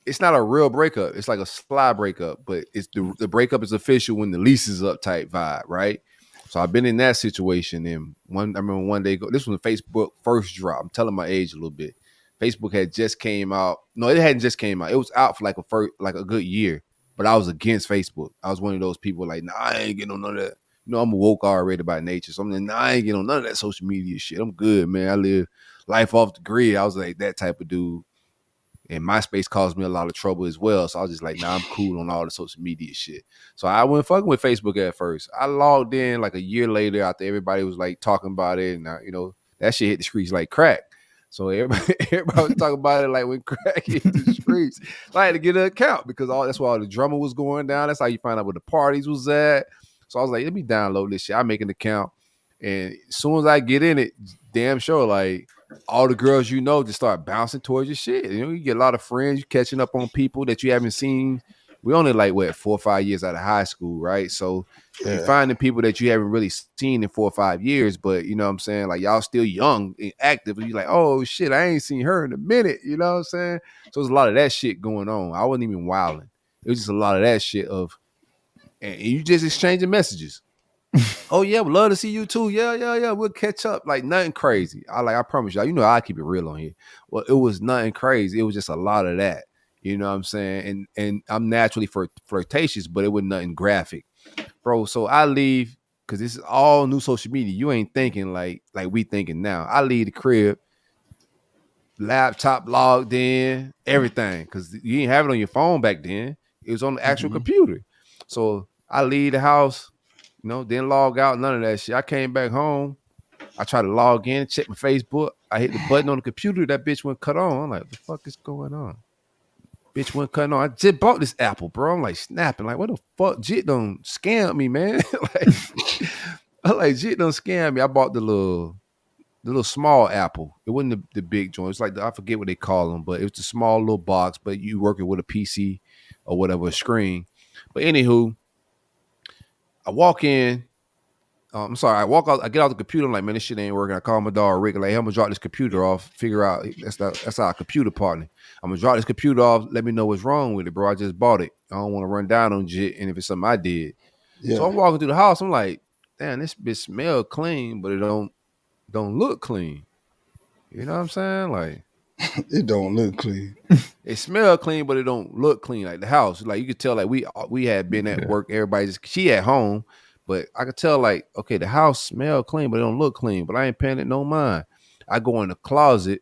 it's not a real breakup. It's like a sly breakup, but it's the breakup is official when the lease is up type vibe, right? So I've been in that situation. And I remember one day, this was when Facebook first dropped. I'm telling my age a little bit. Facebook had just came out. No, it hadn't just came out. It was out for like a good year. But I was against Facebook. I was one of those people like, nah, I ain't getting on none of that. I'm woke already by nature. So I'm like, nah, I ain't getting on none of that social media shit. I'm good, man. I live life off the grid. I was like that type of dude. And MySpace caused me a lot of trouble as well. So I was just like, nah, I'm cool on all the social media shit. So I went fucking with Facebook at first. I logged in like a year later after everybody was like talking about it. And, that shit hit the streets like crack. So everybody was talking about it like when crack hit the streets. So I had to get an account because that's where all the drama was going down. That's how you find out where the parties was at. So I was like, let me download this shit. I make an account. And as soon as I get in it, damn sure, like, all the girls just start bouncing towards your shit. You get a lot of friends, you catching up on people that you haven't seen. We only 4 or 5 years out of high school, right? So you finding people that you haven't really seen in 4 or 5 years, but you know what I'm saying? Like, y'all still young and active. And you're like, oh shit, I ain't seen her in a minute. You know what I'm saying? So there's a lot of that shit going on. I wasn't even wilding. It was just a lot of that shit and you just exchanging messages. Oh yeah, would love to see you too. Yeah. We'll catch up. Like nothing crazy. I promise y'all. I keep it real on here. Well, it was nothing crazy. It was just a lot of that. You know what I'm saying? And I'm naturally flirtatious, but it was nothing graphic, bro. So I leave because this is all new social media. You ain't thinking like we thinking now. I leave the crib, laptop logged in, everything, because you didn't have it on your phone back then. It was on the actual computer. So I leave the house. Didn't log out, none of that shit. I came back home. I tried to log in, check my Facebook. I hit the button on the computer. That bitch went cut on. I'm like, what the fuck is going on? Bitch went cutting on. I just bought this Apple, bro. I'm like snapping. Like, what the fuck? Jit don't scam me, man. Jit don't scam me. I bought the little small Apple. It wasn't the big joint. It's like I forget what they call them, but it was the small little box. But you working with a PC or whatever, a screen. But anywho, I walk in. I'm sorry. I walk out. I get out the computer. I'm like, man, this shit ain't working. I call my dog Rick. Like, hey, I'm gonna drop this computer off. Figure out that's our computer partner. I'm gonna drop this computer off. Let me know what's wrong with it, bro. I just bought it. I don't want to run down on shit. And if it's something I did, so I'm walking through the house. I'm like, damn, this bitch smell clean, but it don't look clean. You know what I'm saying? Like, it don't look clean. It smell clean, but it don't look clean. Like the house, like you could tell, like we had been at work. Everybody she at home. But I could tell, like, okay, the house smell clean, but it don't look clean. But I ain't paying it no mind. I go in the closet.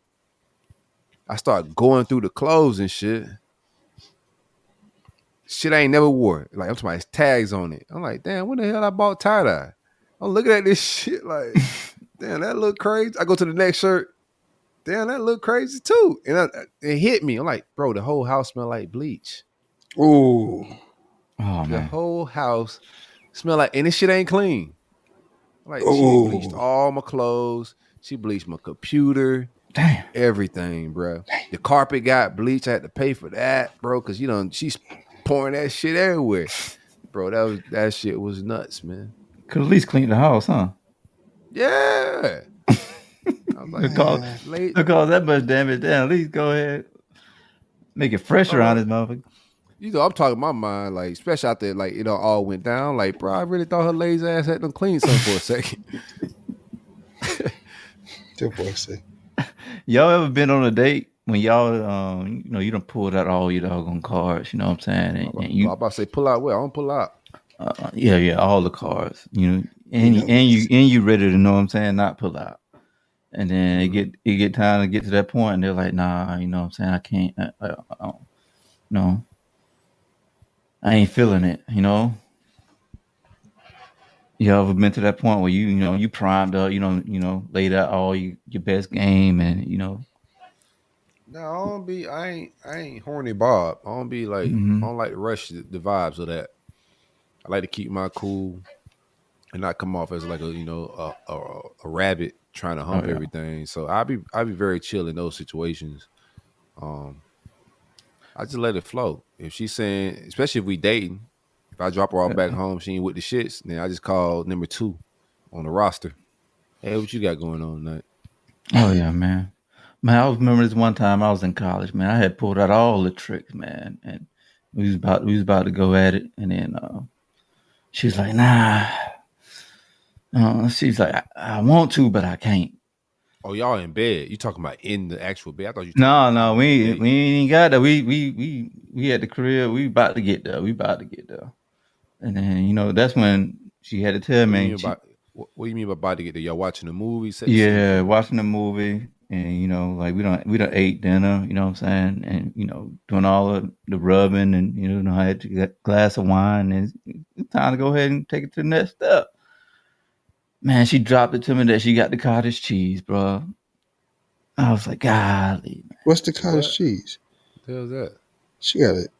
I start going through the clothes and shit. Shit I ain't never wore. Like, I'm talking about tags on it. I'm like, damn, when the hell I bought tie-dye? I'm looking at this shit like, damn, that look crazy. I go to the next shirt. Damn, that look crazy too. And it hit me. I'm like, bro, the whole house smell like bleach. Ooh. Oh, man. The whole house smell like, and this shit ain't clean. Like, she bleached all my clothes. She bleached my computer. Damn. Everything, bro. The carpet got bleached. I had to pay for that, bro, because she's pouring that shit everywhere. Bro, that shit was nuts, man. Could at least clean the house, huh? Yeah. I was like, cause that much damage. Damn, at least go ahead. Make it fresh around this motherfucker. You know, I'm talking my mind, like, especially out there, like, it all went down. Like, bro, I really thought her lazy ass had them clean something for a second. That boy say. Y'all ever been on a date when y'all, you done pulled out all your doggone cards, you know what I'm saying? And I'm about to say pull out. Well, I don't pull out. Yeah, all the cards, and you ready to know what I'm saying, not pull out. And then it get time to get to that point, and they're like, nah, you know what I'm saying, I can't, I don't, no, I ain't feeling it, You ever been to that point where you primed up, laid out all your best game, and No, I ain't horny Bob. I don't be like, I don't like to rush the vibes of that. I like to keep my cool and not come off as like a rabbit trying to hump everything. So I be very chill in those situations. I just let it flow. If she's saying, especially if we dating, if I drop her off back home, she ain't with the shits, then I just call number 2 on the roster. Hey, what you got going on tonight? Oh yeah, man. Man, I remember this one time I was in college, man. I had pulled out all the tricks, man, and we was about to go at it, and then she was like, "Nah." She's like, I want to, but I can't. Oh, y'all in bed? You talking about in the actual bed? I thought you. No, we ain't got that. We at the crib. We about to get there. And then that's when she had to tell me. What do you mean by about to get there? Y'all watching a movie? Yeah, watching the movie, and like we don't ate dinner. You know what I'm saying? And doing all of the rubbing, and I had to get a glass of wine, and it's time to go ahead and take it to the next step. Man, she dropped it to me that she got the cottage cheese, bro. I was like, golly. Man. What's the cottage cheese? What the hell's that? She got it.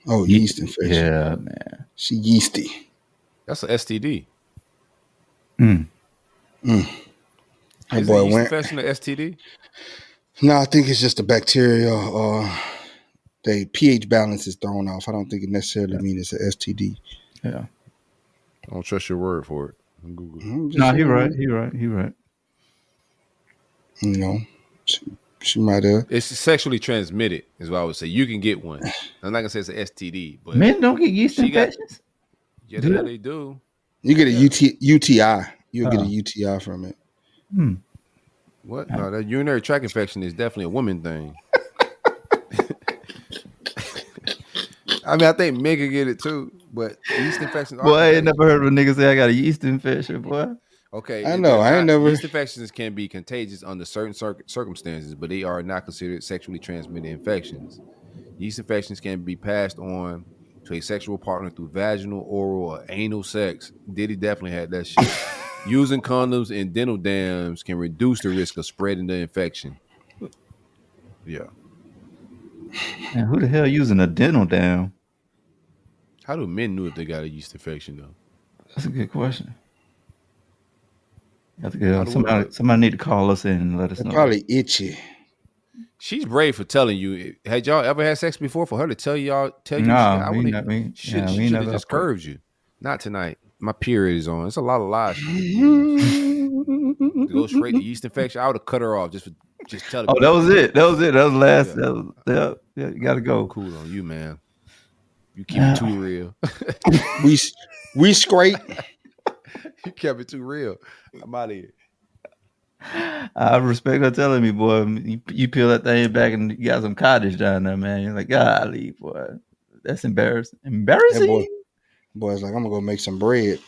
Oh, yeast infection. Yeah, man. She yeasty. That's an STD. That boy yeast went. infection an STD? No, I think it's just a bacteria. The pH balance is thrown off. I don't think it necessarily means it's an STD. Yeah. I don't trust your word for it. On Google. No, he right. She might have. It's sexually transmitted, is what I would say. You can get one. I'm not gonna say it's an STD, but men don't get yeast infections. Yeah, they do. You get a UTI. You'll get a UTI from it. What? No, that urinary tract infection is definitely a woman thing. I mean, I think men can get it too, but yeast infections. Boy, I ain't never heard of a nigga say I got a yeast infection, boy. Okay, I know. I ain't never. Yeast infections can be contagious under certain circumstances, but they are not considered sexually transmitted infections. Yeast infections can be passed on to a sexual partner through vaginal, oral, or anal sex. Diddy definitely had that shit. Using condoms and dental dams can reduce the risk of spreading the infection. Yeah. Man, who the hell using a dental dam? How do men know if they got a yeast infection though? That's a good question. Somebody need to call us in and let us know. Probably itchy. She's brave for telling you. Had y'all ever had sex before for her to tell you? She should have just curved you. Not tonight. My period is on. It's a lot of lies. To go straight to yeast infection, I would have cut her off just tell her. Oh, that was it. That was the last. Yeah. You gotta go. Cool on you, man. You keep it too real. we scrape. You kept it too real. I'm out of here. I respect her telling me, boy, you peel that thing back and you got some cottage down there, man. You're like, golly, boy, that's embarrassing. Embarrassing? Boy's like, I'm gonna go make some bread.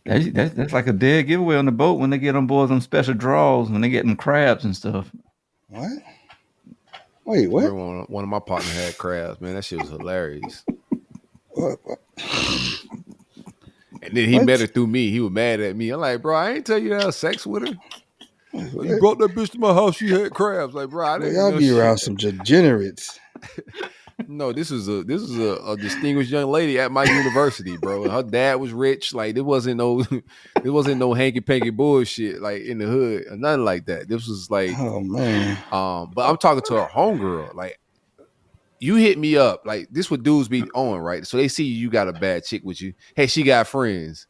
That's like a dead giveaway on the boat when they get on board some special draws when they get them crabs and stuff. What? Wait, what? One of my partners had crabs, man. That shit was hilarious. What? And then he met her through me. He was mad at me. I'm like, bro, I ain't tell you to have sex with her. You brought that bitch to my house. She had crabs. Like, bro, I didn't know. Y'all be around some degenerates. No, this is a distinguished young lady at my university, bro. Her dad was rich. Like, there wasn't no hanky panky bullshit like in the hood or nothing like that. This was like, oh man. But I'm talking to her homegirl. Like, you hit me up. Like, this what dudes be on, right? So they see you got a bad chick with you. Hey, she got friends.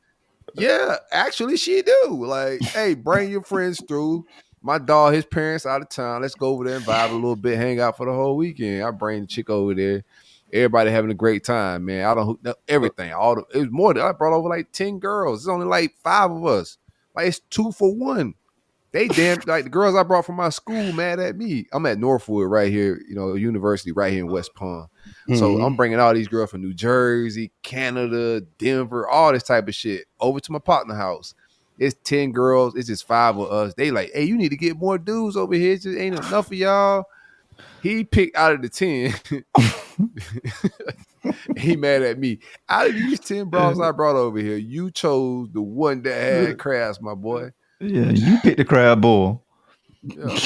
Yeah, actually, she do. Like, hey, bring your friends through. my dog, his parents out of town. Let's go over there and vibe a little bit, hang out for the whole weekend. I bring the chick over there. Everybody having a great time, man. I don't hook up everything. It was more than I brought over like 10 girls. It's only like 5 of us. Like it's 2 for 1. They damn like the girls I brought from my school mad at me. I'm at Northwood right here, university right here in West Palm. So I'm bringing all these girls from New Jersey, Canada, Denver, all this type of shit over to my partner house. It's 10 girls. It's just 5 of us. They like, hey, you need to get more dudes over here. It just ain't enough of y'all. He picked out of the 10. He mad at me. Out of these 10 bras I brought over here, you chose the one that had crabs, my boy. Yeah, you picked the crab bowl. Yeah.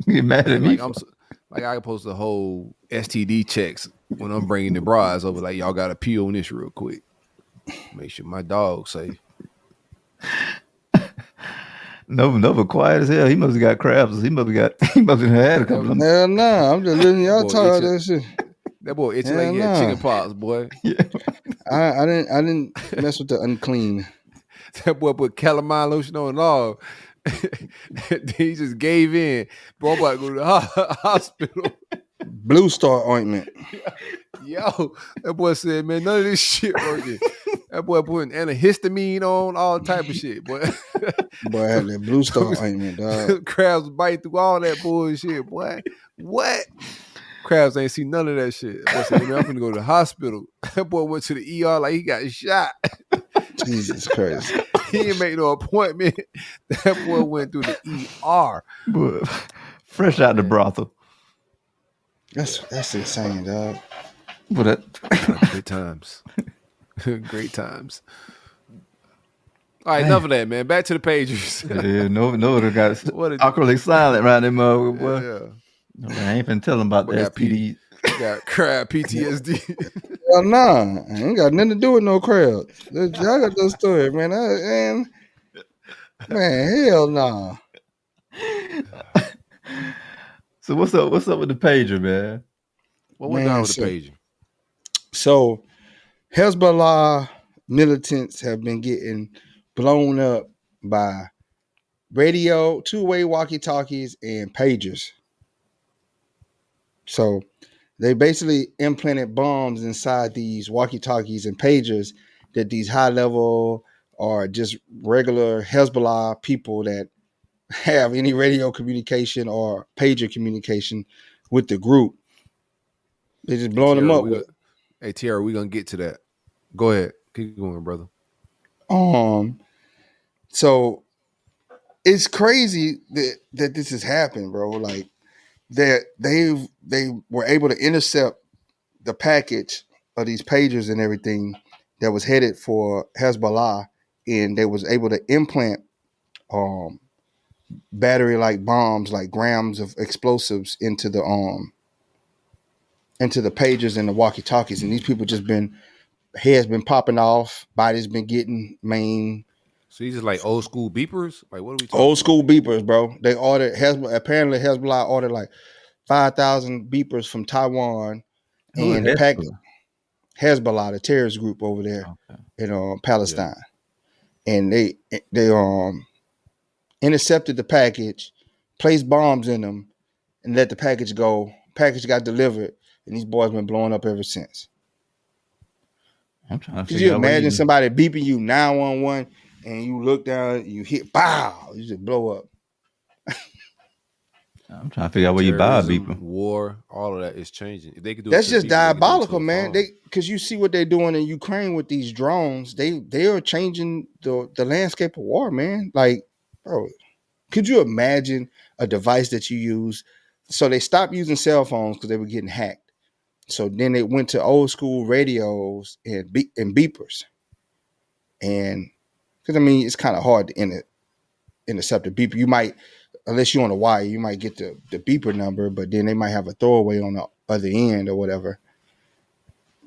You mad at me? Like I supposed to hold STD checks when I'm bringing the bras over. Like y'all got to pee on this real quick. Make sure my dog's safe. Nova quiet as hell. He must have got crabs. He must have had a couple of them. Hell no, I'm just letting y'all talk about that shit. That boy itching like he had chicken pox, boy. Yeah. I didn't mess with the unclean. That boy put calamine lotion on and all. He just gave in. Bro, I'm about to go to the hospital. Blue Star ointment. Yo, that boy said, man, none of this shit working. That boy putting antihistamine on, all type of shit, boy. Boy, I had that Blue Star ointment, dog. Crabs bite through all that bullshit, boy. What? Crabs ain't seen none of that shit. Boy said, man, I'm gonna go to the hospital. That boy went to the ER like he got shot. Jesus Christ. He didn't make no appointment. That boy went through the ER. Boy, fresh out the brothel. That's insane, dog. But great times. Great times. All right, enough of that, man. Back to the pagers. Yeah, Nova got awkwardly silent around them mother, boy. Yeah. No, I ain't finna tell him about the STD. Got crab PTSD. Hell nah. I ain't got nothing to do with no crab. Y'all got that story, man. Man, hell nah. So what's up with the pager, man? What went down with the pager? So Hezbollah militants have been getting blown up by radio, two-way walkie-talkies, and pagers. So they basically implanted bombs inside these walkie-talkies and pagers that these high-level or just regular Hezbollah people that have any radio communication or pager communication with the group. They just blowing them up. Hey, Tiara, we're going to get to that. Go ahead. Keep going, brother. So it's crazy that this has happened, bro. Like that they were able to intercept the package of these pagers and everything that was headed for Hezbollah, and they was able to implant battery like bombs, like grams of explosives into the pagers and the walkie-talkies, and these people just heads been popping off, bodies been getting main. So these are like old school beepers? Like what are we talking Old school beepers, bro. They ordered apparently Hezbollah ordered like 5,000 beepers from Taiwan, and the package Hezbollah, the terrorist group over there in Palestine, and they intercepted the package, placed bombs in them, and let the package go. Package got delivered, and these boys been blowing up ever since. I'm trying to Could you imagine somebody beeping you 911 and you look down, you hit bow, you just blow up? I'm trying to figure out where you buy a beeper. War, all of that is changing. If they could do that's just diabolical, man. Because you see what they're doing in Ukraine with these drones. They are changing the landscape of war, man. Like, bro, could you imagine a device that you use? So they stopped using cell phones because they were getting hacked. So then it went to old school radios and beepers. And because, I mean, it's kind of hard to intercept a beeper. You might, unless you're on a wire, you might get the beeper number, but then they might have a throwaway on the other end or whatever.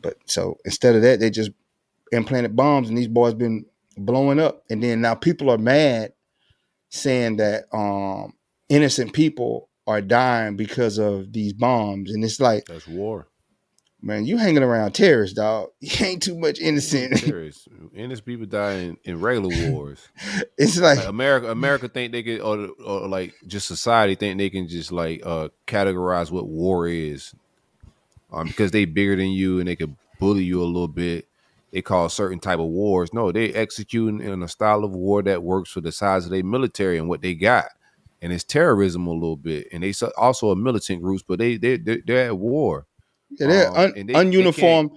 But so instead of that, they just implanted bombs, and these boys been blowing up. And then now people are mad, saying that innocent people are dying because of these bombs. And it's like, that's war. Man, you hanging around terrorists, dog. You ain't too much innocent. Terrorists, innocent people die in regular wars. It's Like like America think they can, or like just society think they can just like categorize what war is, because they bigger than you and they could bully you a little bit. They call certain type of wars. No, they executing in a style of war that works for the size of their military and what they got, and it's terrorism a little bit. And they also a militant groups, but they're at war. yeah, they're And they can't. ununiform.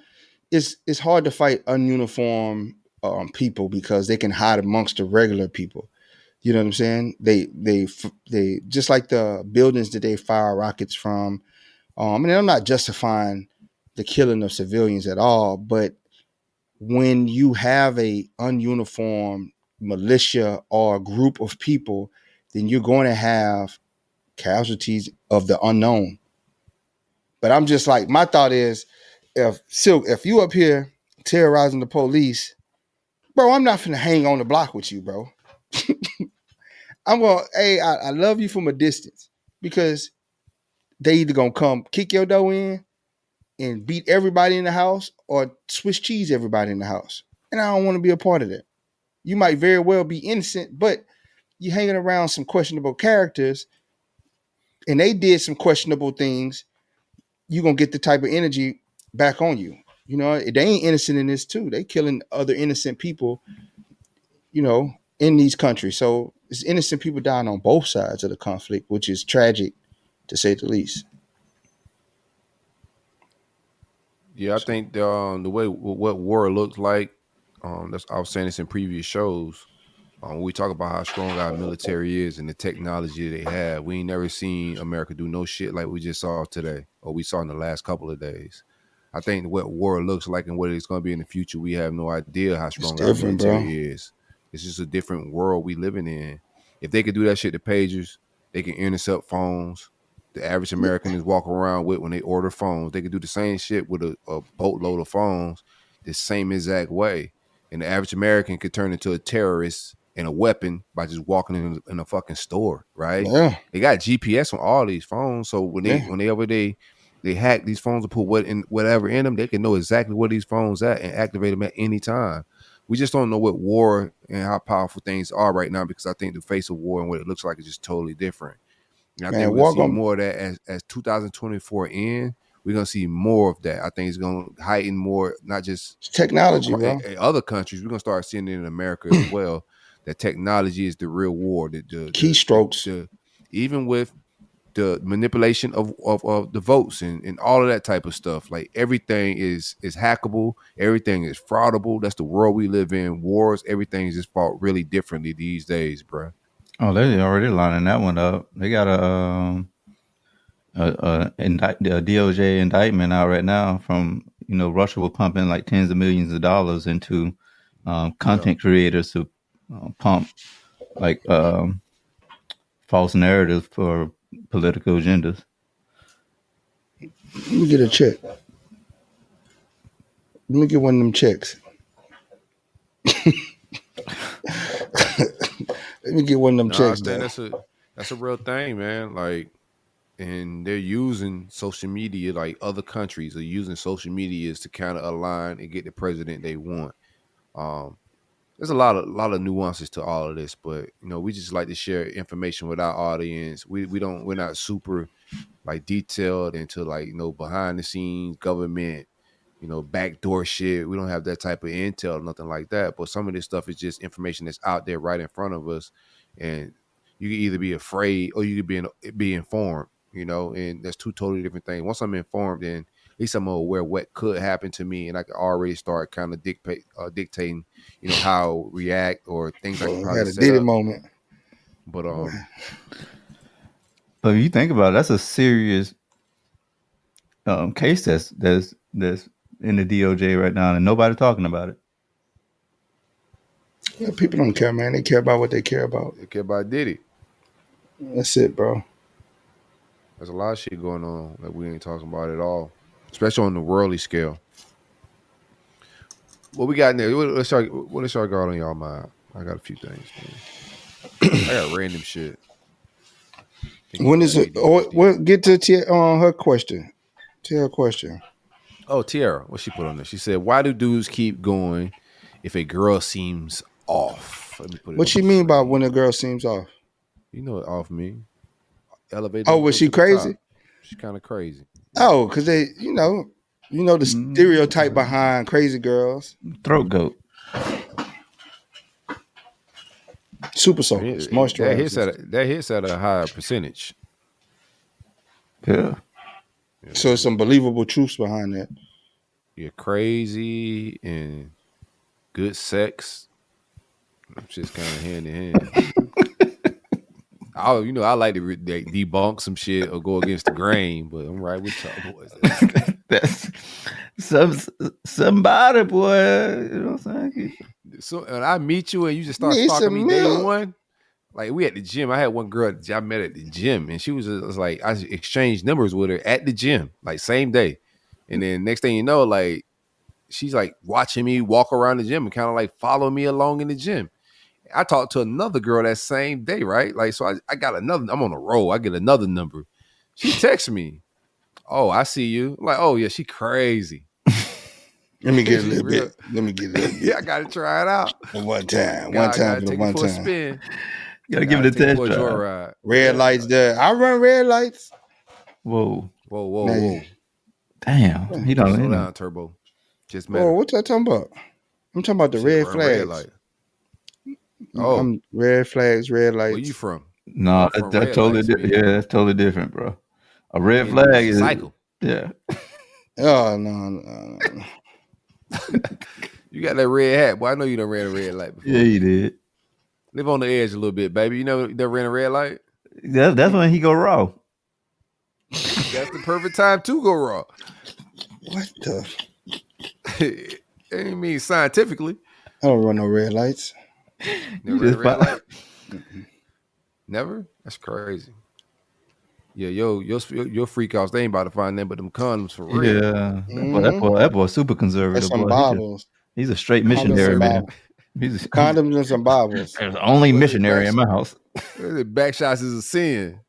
It's hard to fight ununiform people because they can hide amongst the regular people. You know what I'm saying? They just like the buildings that they fire rockets from. And I'm not justifying the killing of civilians at all, but when you have a ununiformed militia or a group of people, then you're going to have casualties of the unknown. But I'm just like, my thought is, if you up here terrorizing the police, bro, I'm not finna hang on the block with you, bro. I'm going, hey, I love you from a distance because they either gonna come kick your door in and beat everybody in the house or Swiss cheese everybody in the house. And I don't want to be a part of that. You might very well be innocent, but you hanging around some questionable characters and they did some questionable things, you're gonna get the type of energy back on you. You know, they ain't innocent in this too. They killing other innocent people, you know, in these countries. So it's innocent people dying on both sides of the conflict, which is tragic to say the least. Yeah, I think the way what war looks like, that's I was saying this in previous shows. When we talk about how strong our military is and the technology they have, we ain't never seen America do no shit like we just saw today or we saw in the last couple of days. I think what war looks like and what it's going to be in the future, we have no idea how It's strong our different, bro. military is. It's just a different world we living in. If they could do that shit to pagers, they can intercept phones. The average American is walking around with when they order phones. They could do the same shit with a boatload of phones the same exact way. And the average American could turn into a terrorist and a weapon by just walking in a fucking store, right? Yeah, They got GPS on all these phones, so yeah. whenever they hack these phones and put whatever in them, they can know exactly where these phones at and activate them at any time. We just don't know what war and how powerful things are right now because I think the face of war and what it looks like is just totally different. And I think Man, we're gonna war see gonna more of that as 2024 in. We're gonna see more of that. I think it's gonna heighten more, not just it's technology, bro. in other countries. We're gonna start seeing it in America as well. That technology is the real war. Keystrokes. The even with the manipulation of the votes and all of that type of stuff. Like everything is hackable. Everything is fraudable. That's the world we live in. Wars, everything is just fought really differently these days, bro. Oh, they already lining that one up. They got a DOJ indictment out right now from Russia was pumping like tens of millions of dollars into content creators to pump like false narratives for political agendas. Let me get a check. Let me get one of them checks. Let me get one of them No, I checks, think though. that's a real thing, man. Like, and they're using social media, like other countries are using social media to kind of align and get the president they want. Um, there's a lot of nuances to all of this, but we just like to share information with our audience. We're not super like detailed into like behind the scenes government backdoor shit. We don't have that type of intel, nothing like that. But some of this stuff is just information that's out there right in front of us, and you can either be afraid or you can be informed. And that's two totally different things. Once I'm informed, then at least I'm aware what could happen to me, and I can already start kind of dictating, how I'll react or things I can probably Had a set Diddy up. moment. But But if you think about it, that's a serious case that's in the DOJ right now, and nobody talking about it. Yeah, people don't care, man. They care about what they care about. they care about Diddy. That's it, bro. There's a lot of shit going on that we ain't talking about at all, especially on the worldly scale. What we got in there? What y'all got on y'all mind? I got a few things, man. I got random shit. I think When we is got it? Oh, ADHD. well, get to her question. To her question. Oh, Tiara, what she put on there? She said, "Why do dudes keep going if a girl seems off?" Let me put it What on the she mean by screen. when a girl seems off? You know what off me? Elevate Oh, that was girl she to the top. crazy? She's kind of crazy. Yeah. Oh, because they, the stereotype behind crazy girls. Throat goat. Super soakers, moisturizers. That hits at a higher percentage. Yeah. So it's some believable truths behind that. You're crazy and good sex. Shit's kind of hand in hand. I like to debunk some shit or go against the grain, but I'm right with y'all boys. That's somebody, boy. You know what I'm saying? So when I meet you and you just start Need stalking some me day milk. one, like we at the gym. I had one girl I met at the gym, and she was like, I exchanged numbers with her at the gym, like same day. And then next thing you know, like she's like watching me walk around the gym and kind of like follow me along in the gym. I talked to another girl that same day, right? Like, so I got another, I'm on a roll. I get another number. She texts me. Oh, I see you. I'm like, oh yeah, she crazy. Let me get a She little real. bit. Let me get a little bit. Yeah, I gotta try it out. One time. Gotta For the take it one for a time. spin. Gotta give it a Take it test for a drive. joyride. Red lights there. I run red lights. Whoa. Whoa. Damn. He don't Slow know. down, Turbo. Just met Oh, her. what you talking about? I'm talking about the She red run flags. light. Oh, I'm red flags, red lights. where you from? No, I'm from that's red totally lights, man. that's totally different, bro. A red Man, flag it's a is cycle. yeah. Oh no. You got that red hat, boy. I know you done ran a red light before. Yeah, you did. Live on the edge a little bit, baby. You never ran a red light? That's when he go raw. That's the perfect time to go raw. What the? It ain't mean scientifically. I don't run no red lights. Never ran a red light? Never? That's crazy. Yeah, your freak offs, they ain't about to find them but them condoms for real. Yeah. That boy super conservative. That's some Boy. Bibles. He's a straight Condoms missionary, and man. Bibles. He's Condoms and some Bibles. There's only missionary in my house. Back shots is a sin.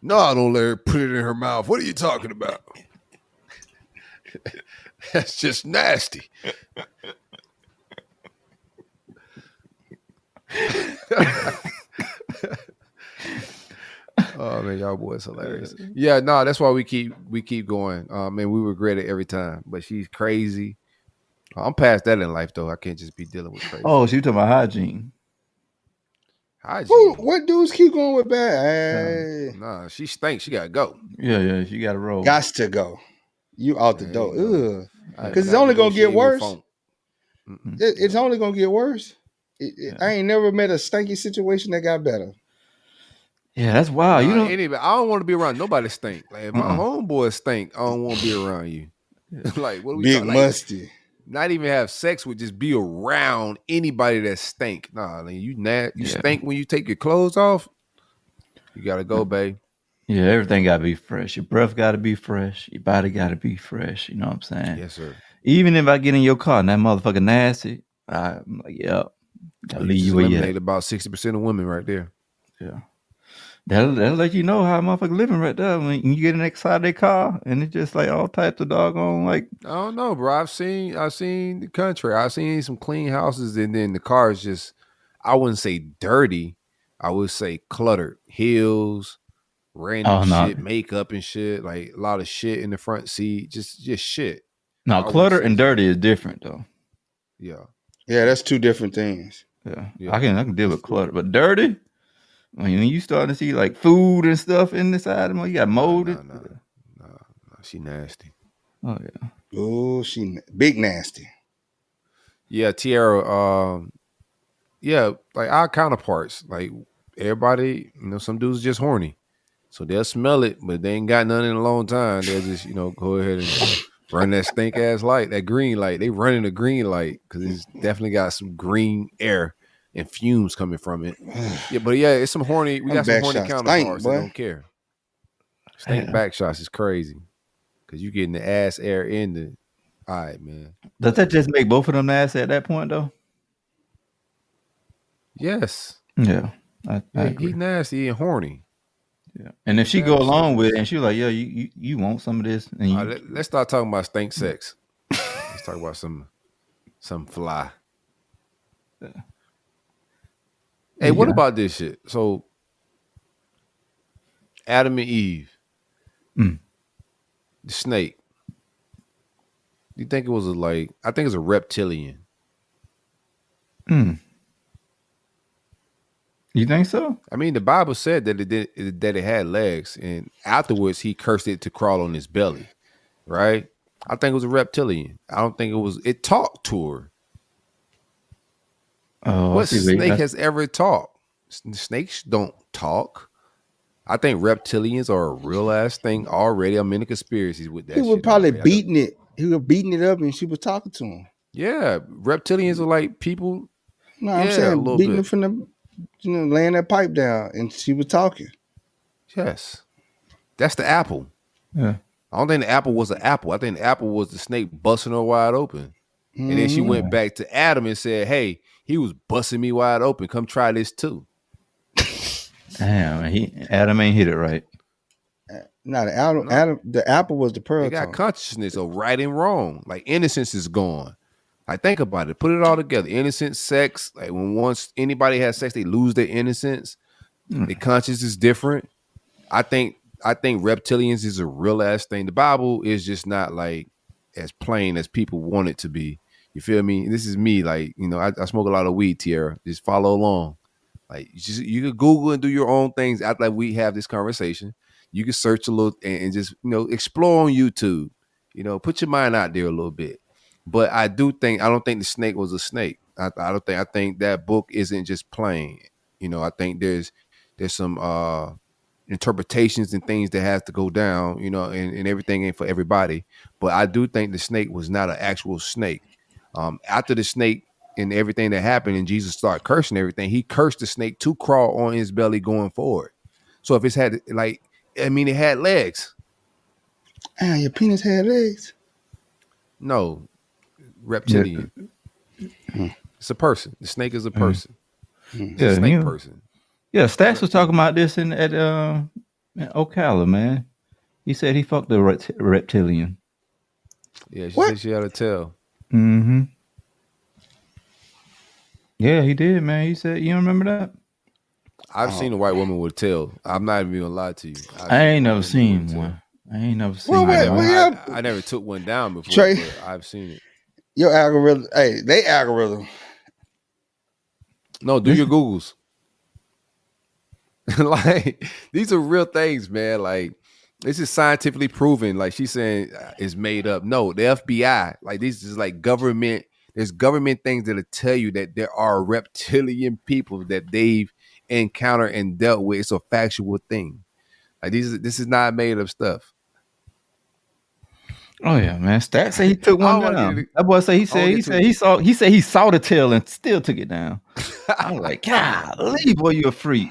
No, I don't let her put it in her mouth. What are you talking about? That's just nasty. Oh man, y'all boys hilarious. Yeah, no, that's why we keep going. Man, we regret it every time. But she's crazy. I'm past that in life though. I can't just be dealing with crazy. Oh, so you talking about hygiene? Hygiene. What dudes keep going with bad? Hey. Nah, she stinks. She gotta go. Yeah, she got to roll. Gots to go. You out the door. Ugh. Because it's Not only gonna get negotiating with worse. funk. It's only gonna get worse. I ain't never met a stinky situation that got better. Yeah, that's wild. Nah, You know, anyway, I don't want to be around nobody stink. Like if my homeboy stink, I don't want to be around you. Like what are we Big talking? musty. Not even have sex with, just be around anybody that stink. Nah, like, you stink when you take your clothes off. You gotta go, babe. Yeah, everything gotta be fresh. Your breath gotta be fresh. Your body gotta be fresh. You know what I'm saying? Yes, sir. Even if I get in your car and that motherfucker nasty, I'm like, yeah, gotta leave you where you at. About 60% of women right there. Yeah. That'll let you know how a motherfucker living right there. When you get inside their car and it's just like all types of doggone like. I don't know, bro. I've seen the country. I've seen some clean houses, and then the car is just, I wouldn't say dirty. I would say cluttered. Hills, random shit, makeup and shit, like a lot of shit in the front seat, just shit. No, clutter and dirty is different though. Yeah. Yeah, that's two different things. Yeah. I can deal with clutter, but dirty. When you starting to see like food and stuff in the side of them, you got molded. Nah, she nasty. Oh yeah. Oh, she big nasty. Yeah, Tiara. Yeah, like our counterparts, like everybody, some dudes just horny, so they'll smell it, but they ain't got none in a long time. They'll just, go ahead and run that stink ass light, that green light. They running the green light because it's definitely got some green air and fumes coming from it. Yeah, but yeah, it's some horny. We got some horny counterparts that don't care. Stink back shots is crazy because you getting the ass air in the. All right, man. Does that just make both of them nasty at that point though? Yes. Yeah. I agree. He nasty and horny. Yeah. And if she go along with it and she like, yeah, you want some of this, and you let's start talking about stink sex. Let's talk about some fly. Hey, what yeah. about this shit? So Adam and Eve, Mm. the snake. You think it was I think it's a reptilian. Mm. You think so? I mean, the Bible said that that it had legs, and afterwards he cursed it to crawl on his belly, right? I think it was a reptilian. I don't think it was. It talked to her. Oh, I What see. Wait, snake has ever talked? Snakes don't talk. I think reptilians are a real ass thing already. I'm into conspiracies with He that was shit probably already. beating it. He was beating it up, and she was talking to him. Yeah, reptilians are like people. No, I'm Yeah, a saying little beating bit. it from the, laying that pipe down, and she was talking. Yes, that's the apple. Yeah. I don't think the apple was an apple. I think the apple was the snake busting her wide open. And then she Mm-hmm. went back to Adam and said, "Hey, he was busting me wide open. Come try this too." Damn, Adam ain't hit it right. No, No. the apple was the pearl It got tongue. consciousness of right and wrong. Like innocence is gone. Like think about it. Put it all together. Innocence, sex. Like when once anybody has sex, they lose their innocence. Their conscience is different. I think reptilians is a real ass thing. The Bible is just not like as plain as people want it to be. You feel me? This is me. Like, I smoke a lot of weed, Tierra. Just follow along. Like you could Google and do your own things after like we have this conversation. You can search a little and just, explore on YouTube. Put your mind out there a little bit. But I don't think the snake was a snake. I think that book isn't just plain. I think there's some interpretations and things that has to go down, and everything ain't for everybody. But I do think the snake was not an actual snake. After the snake and everything that happened and Jesus started cursing everything, he cursed the snake to crawl on his belly going forward. So if it's had it had legs. Your penis had legs. No, reptilian. It's a person. The snake is a person. It's a snake person. Yeah, Stacks was talking about this in Ocala, man. He said he fucked a reptilian. Yeah, she said she had a tail. Mm-hmm. Yeah, he did, man. He said, you don't remember that? I've seen a white woman with a tail. I'm not even gonna lie to you. I ain't never seen one. I never took one down before, Trey, but I've seen it. Your algorithm, they algorithm. No, do your Googles. Like, these are real things, man. Like, this is scientifically proven. Like she's saying it's made up. No, the FBI, like these is like government. There's government things that'll tell you that there are reptilian people that they've encountered and dealt with. It's a factual thing. Like this is not made up stuff. Oh yeah, man. Stat say he took one down. That boy say he said he saw the tail and still took it down. I was like, golly, boy, you a freak.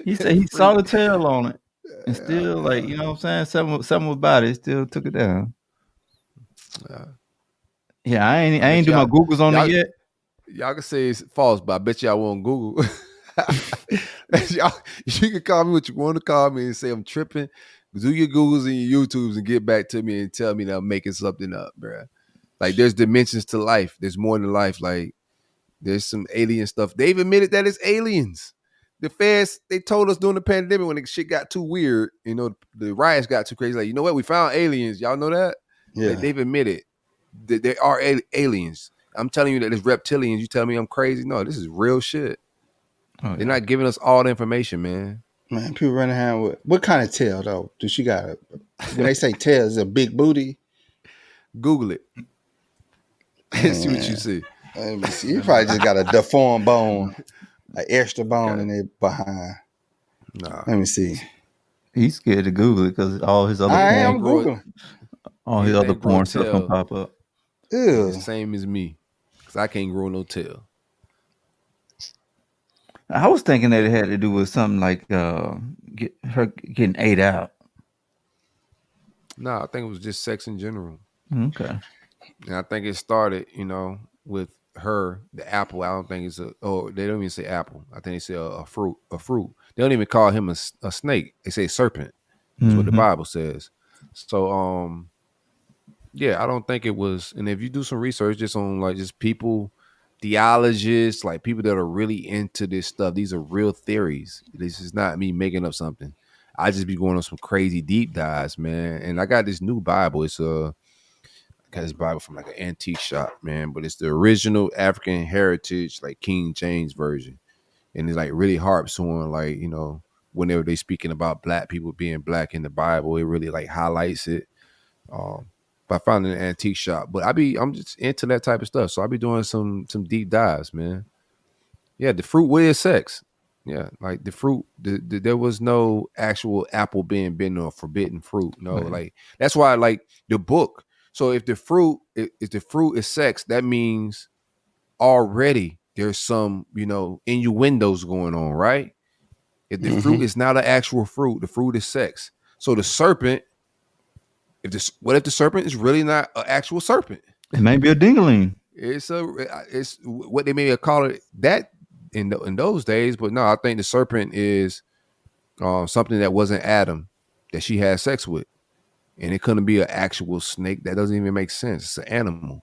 He said he saw the tail on it and still, like, you know what I'm saying? Something about it, still took it down. Yeah, I ain't do my Googles on it yet. Y'all can say it's false, but I bet y'all won't Google. You can call me what you want to call me and say I'm tripping. Do your Googles and your YouTubes and get back to me and tell me that I'm making something up, bro. Like, there's dimensions to life. There's more than life. Like, there's some alien stuff. They've admitted that it's aliens. The feds, they told us during the pandemic when the shit got too weird, the riots got too crazy. Like, you know what? We found aliens. Y'all know that? Yeah. They've admitted that there are aliens. I'm telling you that there's reptilians. You tell me I'm crazy? No, this is real shit. Oh, They're not giving us all the information, man. Man, people running around with what kind of tail though? Do she got when they say tail, is it a big booty? Google it. And see what you see. Let me see. You probably just got a deformed bone, an extra bone in their behind. Nah. Let me see. He's scared to Google it because all his other porn stuff gonna pop up. Ew. It's the same as me, because I can't grow no tail. I was thinking that it had to do with something like her getting ate out. No, I think it was just sex in general. Okay. And I think it started, with the apple. I don't think it's they don't even say apple. I think they say a fruit. They don't even call him a snake. They say serpent. That's what the Bible says. So yeah, I don't think it was. And if you do some research just on like just people, theologists, like people that are really into this stuff, these are real theories. This is not me making up something. I just be going on some crazy deep dives, man. And I got this new Bible. I got this Bible from like an antique shop, man. But it's the original African heritage, like King James version. And it's like really harps on like, whenever they speaking about black people being black in the Bible, it really like highlights it. But I found it in an antique shop. But I'm just into that type of stuff. So I'll be doing some deep dives, man. Yeah, the fruit, what is sex? Yeah, like the fruit, there was no actual apple being bitten or forbidden fruit. No, like that's why I like the book. So if the fruit is sex, that means already there's some, innuendos going on, right? If the fruit is not an actual fruit, the fruit is sex. So the serpent, what if the serpent is really not an actual serpent? It may be a dingling. It's what they may call it that in those days, but no, I think the serpent is something that wasn't Adam that she had sex with, and it couldn't be an actual snake. That doesn't even make sense. It's an animal.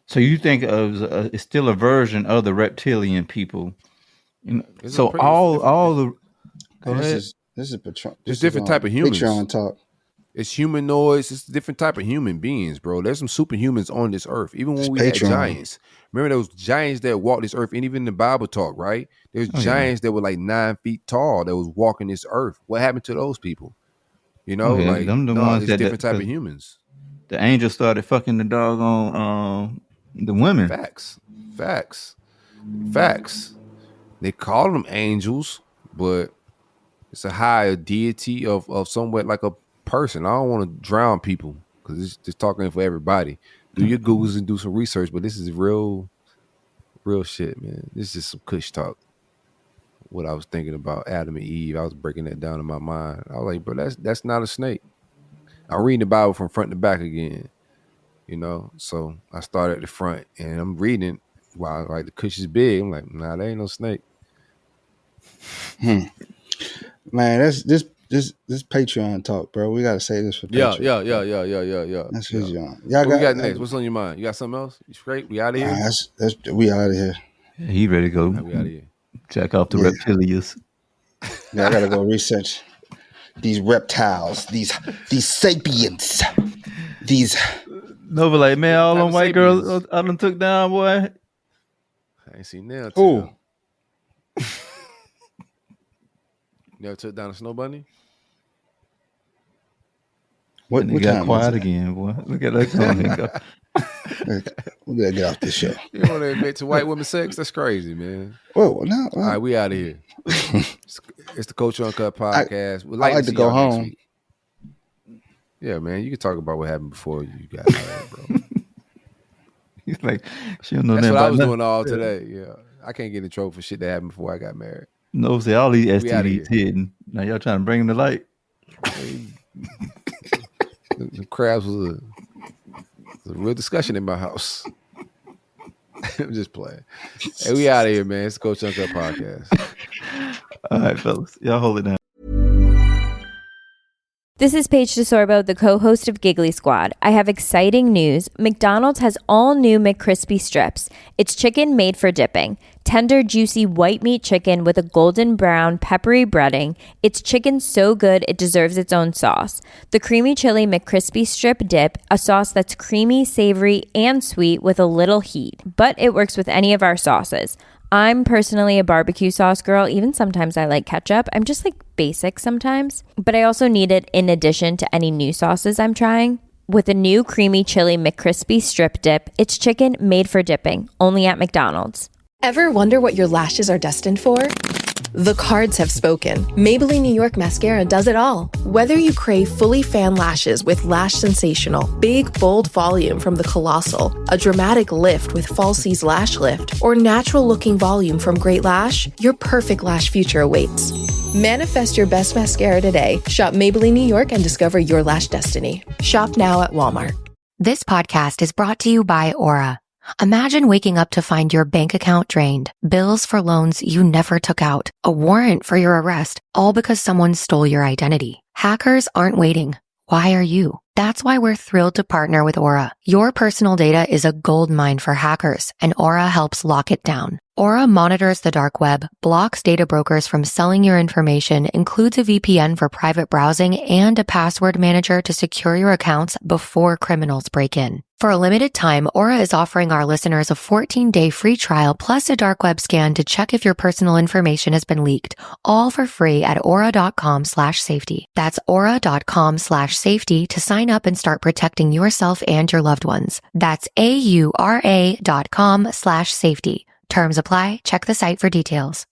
So you think it's still a version of the reptilian people? So all the go ahead. This is Patron. There's different type of humans. Patreon talk. It's humanoids. It's a different type of human beings, bro. There's some superhumans on this earth. Even when we had giants. Remember those giants that walked this earth, and even in the Bible talk, right? There's giants that were like 9 feet tall that was walking this earth. What happened to those people? Like them the ones it's different type of humans. The angels started fucking the dog on the women. Facts. They call them angels, but it's a higher deity of somewhat like a person. I don't want to drown people because it's just talking for everybody. Do your Googles and do some research, but this is real shit, man. This is just some kush talk. What I was thinking about Adam and Eve, I was breaking that down in my mind. I was like, bro, that's not a snake. I'm reading the Bible from front to back again, So I started at the front and I'm reading while like the kush is big. I'm like, nah, there ain't no snake. Man, that's this Patreon talk, bro. We gotta say this for Patreon. Yeah. That's Patreon. What we got next? What's on your mind? You got something else? You straight? We out of here? We out of here. Yeah, he ready to go. We out of here. Check out the reptilians. Yeah, I gotta go research these reptiles, these sapiens, these. No, but like, man, all them white girls I done took down, boy. I ain't seen that. Ooh. Never took down a snow bunny? What got quiet again, boy? Look at that. We gotta get off this show. You want to admit to white women sex? That's crazy, man. Well, no. All right, we out of here. It's the Culture Uncut podcast. I like to go home. Yeah, man. You can talk about what happened before you got married, bro. He's like, she don't know that's that. What I was doing all today. Yeah, I can't get in trouble for shit that happened before I got married. No, see, all these STDs hidden. Now y'all trying to bring them to light. The crabs was a real discussion in my house. I'm just playing. Hey, we out of here, man. It's the Coach Uncut podcast. All right, fellas. Y'all hold it down. This is Paige DeSorbo, the co-host of Giggly Squad. I have exciting news. McDonald's has all new McCrispy strips. It's chicken made for dipping. Tender, juicy white meat chicken with a golden brown, peppery breading. It's chicken so good it deserves its own sauce. The creamy chili McCrispy strip dip, a sauce that's creamy, savory, and sweet with a little heat. But it works with any of our sauces. I'm personally a barbecue sauce girl. Even sometimes I like ketchup. I'm just like basic sometimes. But I also need it in addition to any new sauces I'm trying. With a new creamy chili McCrispy strip dip, it's chicken made for dipping, only at McDonald's. Ever wonder what your lashes are destined for? The cards have spoken. Maybelline New York Mascara does it all. Whether you crave fully fan lashes with Lash Sensational, big, bold volume from the Colossal, a dramatic lift with Falsies Lash Lift, or natural-looking volume from Great Lash, your perfect lash future awaits. Manifest your best mascara today. Shop Maybelline New York and discover your lash destiny. Shop now at Walmart. This podcast is brought to you by Aura. Imagine waking up to find your bank account drained, bills for loans you never took out, a warrant for your arrest, all because someone stole your identity. Hackers aren't waiting. Why are you? That's why we're thrilled to partner with Aura. Your personal data is a goldmine for hackers, and Aura helps lock it down. Aura monitors the dark web, blocks data brokers from selling your information, includes a VPN for private browsing, and a password manager to secure your accounts before criminals break in. For a limited time, Aura is offering our listeners a 14-day free trial plus a dark web scan to check if your personal information has been leaked, all for free at aura.com/safety. That's aura.com/safety to sign up and start protecting yourself and your loved ones. That's AURA.com/safety. Terms apply. Check the site for details.